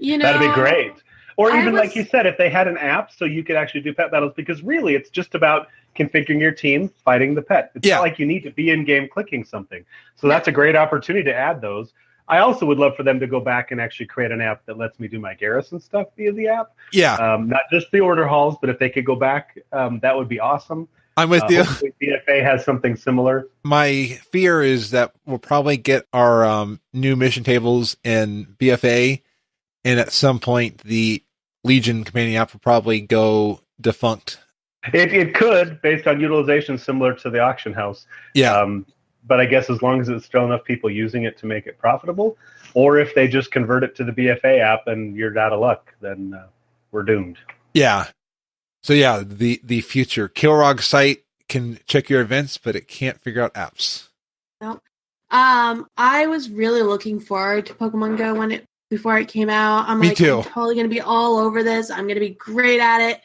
That'd be great. Or even like you said, if they had an app so you could actually do pet battles, because really it's just about configuring your team, fighting the pet. It's not like you need to be in game clicking something. So that's a great opportunity to add those. I also would love for them to go back and actually create an app that lets me do my garrison stuff via the app. Yeah. Not just the order halls, but if they could go back, that would be awesome. I'm with you. Hopefully BFA has something similar. My fear is that we'll probably get our new mission tables in BFA, and at some point the Legion companion app will probably go defunct. It could, based on utilization similar to the auction house. Yeah. But I guess as long as it's still enough people using it to make it profitable, or if they just convert it to the BFA app and you're out of luck, then we're doomed. Yeah. So yeah, the future Kilrog's site can check your events, but it can't figure out apps. No. I was really looking forward to Pokemon Go before it came out. I'm Me too. I'm totally going to be all over this. I'm going to be great at it.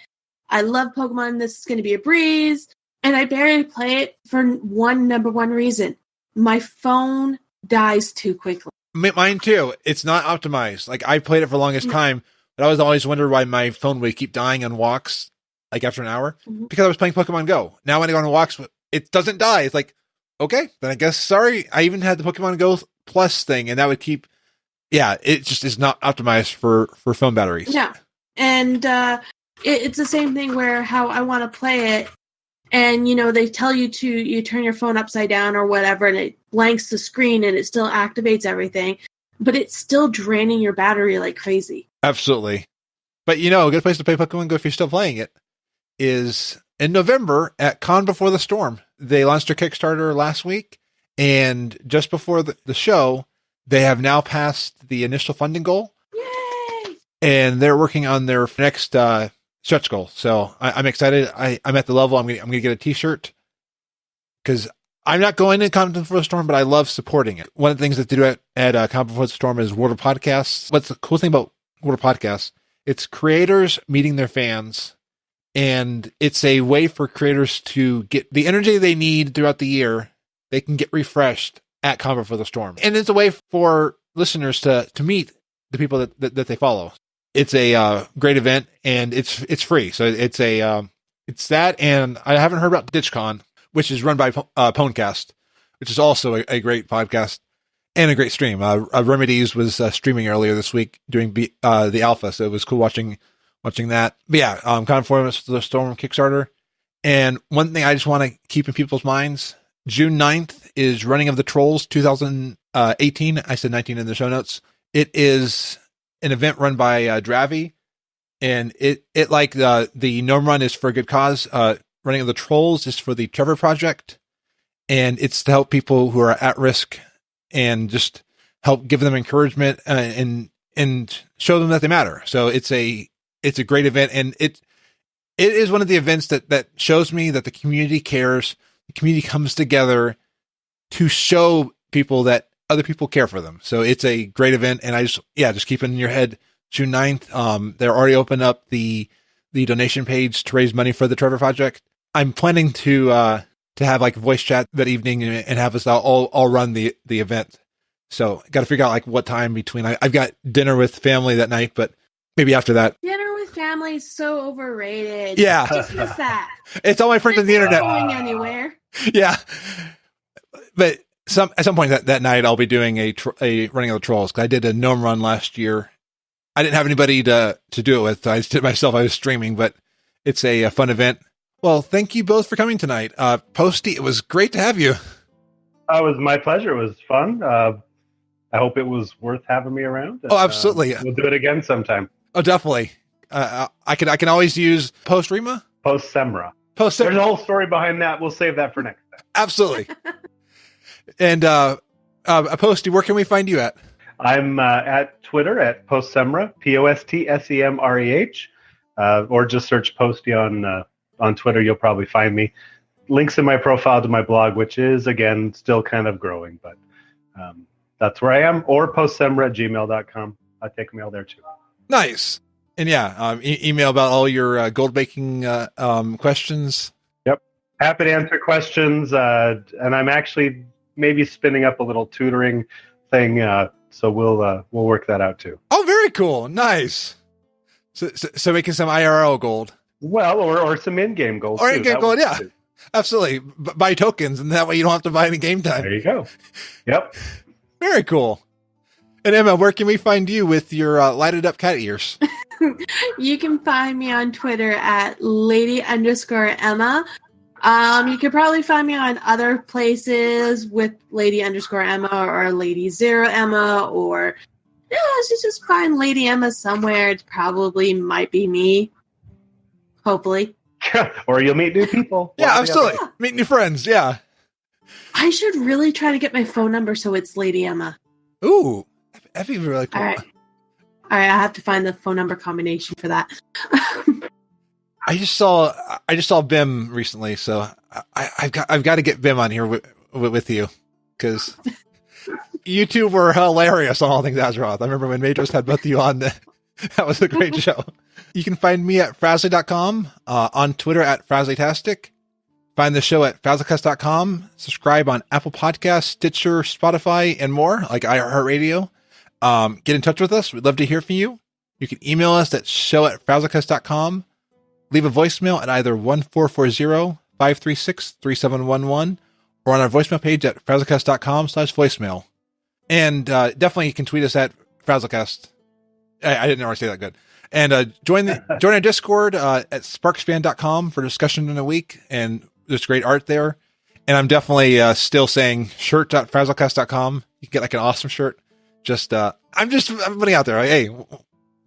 I love Pokemon. This is going to be a breeze. And I barely play it for number one reason. My phone dies too quickly. Mine too. It's not optimized. Like I played it for the longest time, but I was always wondering why my phone would keep dying on walks, like after an hour, because I was playing Pokemon Go. Now when I go on walks, it doesn't die. It's like, okay, then I guess, sorry. I even had the Pokemon Go Plus thing, and that would keep, it just is not optimized for phone batteries. Yeah. And it's the same thing where how I want to play it. And, they tell you you turn your phone upside down or whatever, and it blanks the screen and it still activates everything. But it's still draining your battery like crazy. Absolutely. But, a good place to play Pokemon Go if you're still playing it is in November at Con Before the Storm. They launched their Kickstarter last week, and just before the show, they have now passed the initial funding goal. Yay! And they're working on their next stretch goal. So I'm excited. I'm at the level. I'm going to get a t-shirt because I'm not going to Con Before the Storm, but I love supporting it. One of the things that they do at Con Before the Storm is World of Podcasts. What's the cool thing about World of Podcasts? It's creators meeting their fans, and it's a way for creators to get the energy they need throughout the year. They can get refreshed at Con Before the Storm. And it's a way for listeners to meet the people that they follow. It's a great event, and it's free. So it's that, and I haven't heard about DitchCon, which is run by Ponecast, which is also a great podcast and a great stream. Remedies was streaming earlier this week doing the alpha, so it was cool watching watching that. But yeah, Conformist to the Storm Kickstarter. And one thing I just want to keep in people's minds, June 9th is Running of the Trolls 2018. I said 19 in the show notes. It is an event run by Dravi, and it like the Gnome Run is for a good cause. Running of the Trolls is for the Trevor Project, and it's to help people who are at risk and just help give them encouragement and show them that they matter. So it's a great event, and it is one of the events that shows me that the community cares. The community comes together to show people that other people care for them. So it's a great event, and just keep it in your head. June 9th. They're already opened up the donation page to raise money for the Trevor Project. I'm planning to have like voice chat that evening and have us all run the event. So got to figure out like what time between. I've got dinner with family that night, but maybe after that. Dinner with family is so overrated. Yeah. Just miss that. It's all my friends on the internet. Not going anywhere. Yeah. But at some point that night, I'll be doing a Running of the Trolls, because I did a Gnome Run last year. I didn't have anybody to do it with. So I just did it myself. I was streaming, but it's a fun event. Well, thank you both for coming tonight. Posty, it was great to have you. It was my pleasure. It was fun. I hope it was worth having me around. Oh, absolutely. We'll do it again sometime. Oh, definitely. I can always use Post-Rima. Post-Semra. There's a whole story behind that. We'll save that for next time. Absolutely. And Posty, where can we find you at? I'm at Twitter at Postsemra, POSTSEMREH, or just search Posty on Twitter. You'll probably find me. Links in my profile to my blog, which is, again, still kind of growing, but that's where I am. Or postsemra@gmail.com. I take mail there too. Nice. And yeah, email about all your gold baking questions. Yep. Happy to answer questions. And I'm actually maybe spinning up a little tutoring thing. So we'll work that out too. Oh, very cool. Nice. So making some IRL gold. Well, or some in-game gold. Or in-game gold, yeah. Absolutely. Buy tokens, and that way you don't have to buy any game time. There you go. Yep. Very cool. And Emma, where can we find you with your lighted up cat ears? You can find me on Twitter at lady_Emma. You could probably find me on other places with lady_Emma or Lady Zero Emma, or just find Lady Emma somewhere. It probably might be me. Hopefully. Or you'll meet new people. Yeah, absolutely. Yeah. Meet new friends. Yeah. I should really try to get my phone number so it's Lady Emma. Ooh, that'd be really cool. All right, I have to find the phone number combination for that. I just saw Bim recently, so I've got to get Bim on here with you, because you two were hilarious on All Things Azeroth. I remember when Majors had both of you on. That was a great show. You can find me at Frazly.com, on Twitter at FrazlyTastic. Find the show at FrazlCast.com. Subscribe on Apple Podcasts, Stitcher, Spotify, and more, like iHeartRadio. Get in touch with us. We'd love to hear from you. You can email us at show@FrazlCast.com. Leave a voicemail at either 1440-536-3711 or on our voicemail page at FrazlCast.com/voicemail. And definitely you can tweet us at FrazlCast. I didn't already say that good. And join our Discord at sparkspan.com for discussion in a week. And there's great art there. And I'm definitely still saying shirt.frazzlecast.com. You can get like an awesome shirt. I'm putting out there. Like, hey,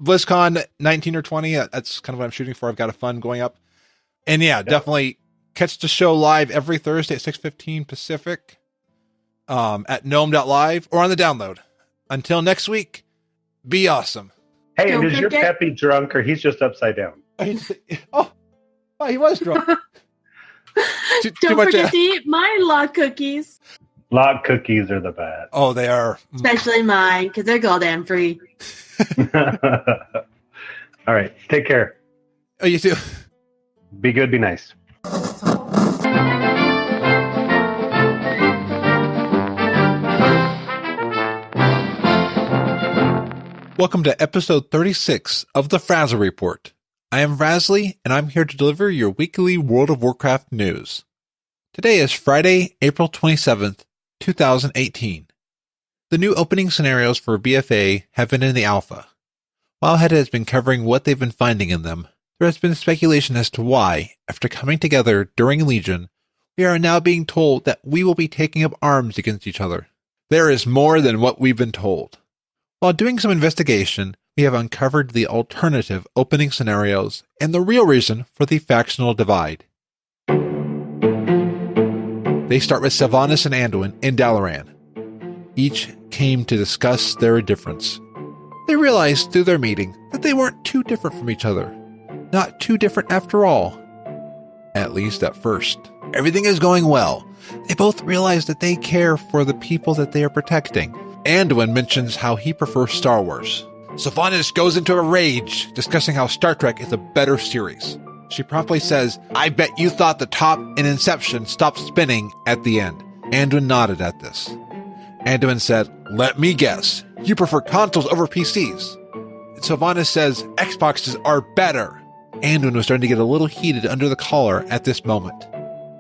BlizzCon 19 or 20. That's kind of what I'm shooting for. I've got a fun going up. And yeah, definitely catch the show live every Thursday at 6:15 Pacific at gnome.live or on the download. Until next week, be awesome. Hey, and is your Peppy drunk, or he's just upside down? Oh, he was drunk. Don't forget to eat my lot cookies. Lot cookies are the best. Oh, they are. Especially mine, because they're gold free. All right. Take care. Oh, you too. Be good, be nice. Welcome to episode 36 of the Frazzle Report. I am Frazly, and I'm here to deliver your weekly World of Warcraft news. Today is Friday, April 27th, 2018. The new opening scenarios for BFA have been in the alpha. While Hedda has been covering what they've been finding in them, there has been speculation as to why, after coming together during Legion, we are now being told that we will be taking up arms against each other. There is more than what we've been told. While doing some investigation, we have uncovered the alternative opening scenarios and the real reason for the factional divide. They start with Sylvanas and Anduin in Dalaran. Each came to discuss their difference. They realized through their meeting that they weren't too different from each other. Not too different after all. At least at first. Everything is going well. They both realize that they care for the people that they are protecting. Anduin mentions how he prefers Star Wars. Sylvanas goes into a rage, discussing how Star Trek is a better series. She promptly says, "I bet you thought the top in Inception stopped spinning at the end." Anduin nodded at this. Anduin said, "Let me guess, you prefer consoles over PCs." Sylvanas says, "Xboxes are better." Anduin was starting to get a little heated under the collar at this moment.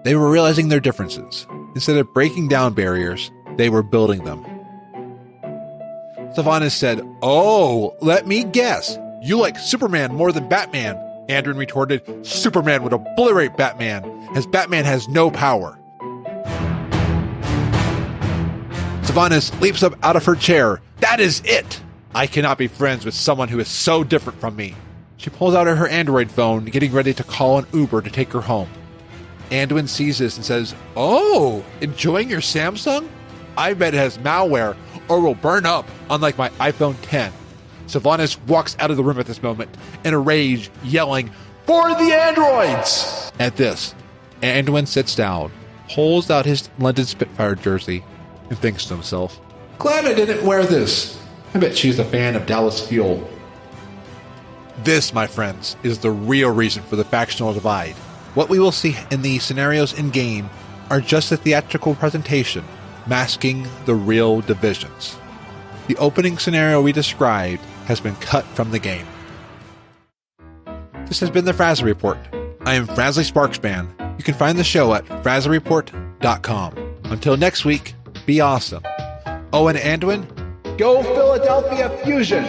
They were realizing their differences. Instead of breaking down barriers, they were building them. Sylvanas said, "Oh, let me guess. You like Superman more than Batman." Anduin retorted, "Superman would obliterate Batman, as Batman has no power." Sylvanas leaps up out of her chair. "That is it! I cannot be friends with someone who is so different from me." She pulls out her Android phone, getting ready to call an Uber to take her home. Anduin sees this and says, "Oh, enjoying your Samsung? I bet it has malware or will burn up, unlike my iPhone 10. Sylvanas walks out of the room at this moment, in a rage, yelling, "For the androids!" At this, Anduin sits down, pulls out his London Spitfire jersey, and thinks to himself, "Glad I didn't wear this. I bet she's a fan of Dallas Fuel." This, my friends, is the real reason for the factional divide. What we will see in the scenarios in-game are just a theatrical presentation, masking the real divisions. The opening scenario we described has been cut from the game. This has been the Frazzle Report. I am Frazzly Sparksman. You can find the show at frazzlereport.com. Until next week, be awesome. Oh, and Anduin, go Philadelphia Fusion!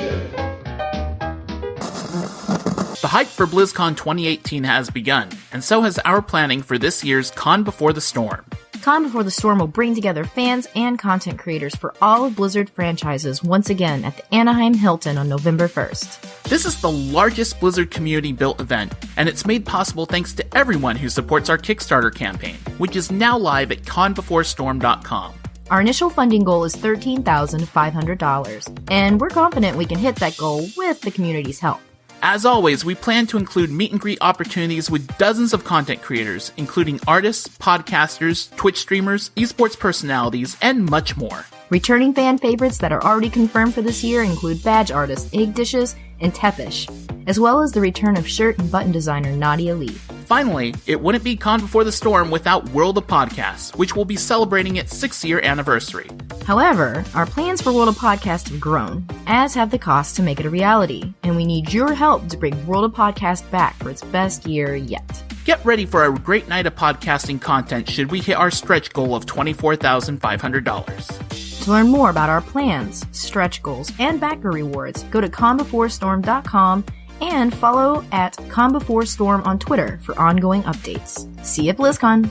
The hype for BlizzCon 2018 has begun, and so has our planning for this year's Con Before the Storm. Con Before the Storm will bring together fans and content creators for all of Blizzard franchises once again at the Anaheim Hilton on November 1st. This is the largest Blizzard community-built event, and it's made possible thanks to everyone who supports our Kickstarter campaign, which is now live at conbeforestorm.com. Our initial funding goal is $13,500, and we're confident we can hit that goal with the community's help. As always, we plan to include meet and greet opportunities with dozens of content creators, including artists, podcasters, Twitch streamers, esports personalities, and much more. Returning fan favorites that are already confirmed for this year include badge artist Egg Dishes and Tepish, as well as the return of shirt and button designer Nadia Lee. Finally, it wouldn't be Con Before the Storm without World of Podcasts, which will be celebrating its 6th-year anniversary. However, our plans for World of Podcast have grown, as have the costs to make it a reality, and we need your help to bring World of Podcast back for its best year yet. Get ready for a great night of podcasting content should we hit our stretch goal of $24,500. To learn more about our plans, stretch goals, and backer rewards, go to conbeforestorm.com and follow at conbeforestorm on Twitter for ongoing updates. See you at BlizzCon!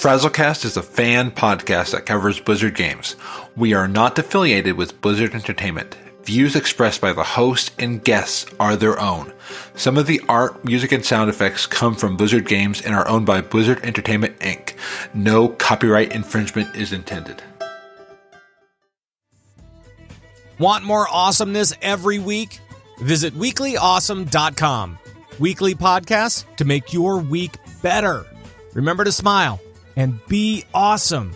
FrazlCast is a fan podcast that covers Blizzard games. We are not affiliated with Blizzard Entertainment. Views expressed by the host and guests are their own. Some of the art, music, and sound effects come from Blizzard games and are owned by Blizzard Entertainment, Inc. No copyright infringement is intended. Want more awesomeness every week? Visit weeklyawesome.com. Weekly podcasts to make your week better. Remember to smile and be awesome.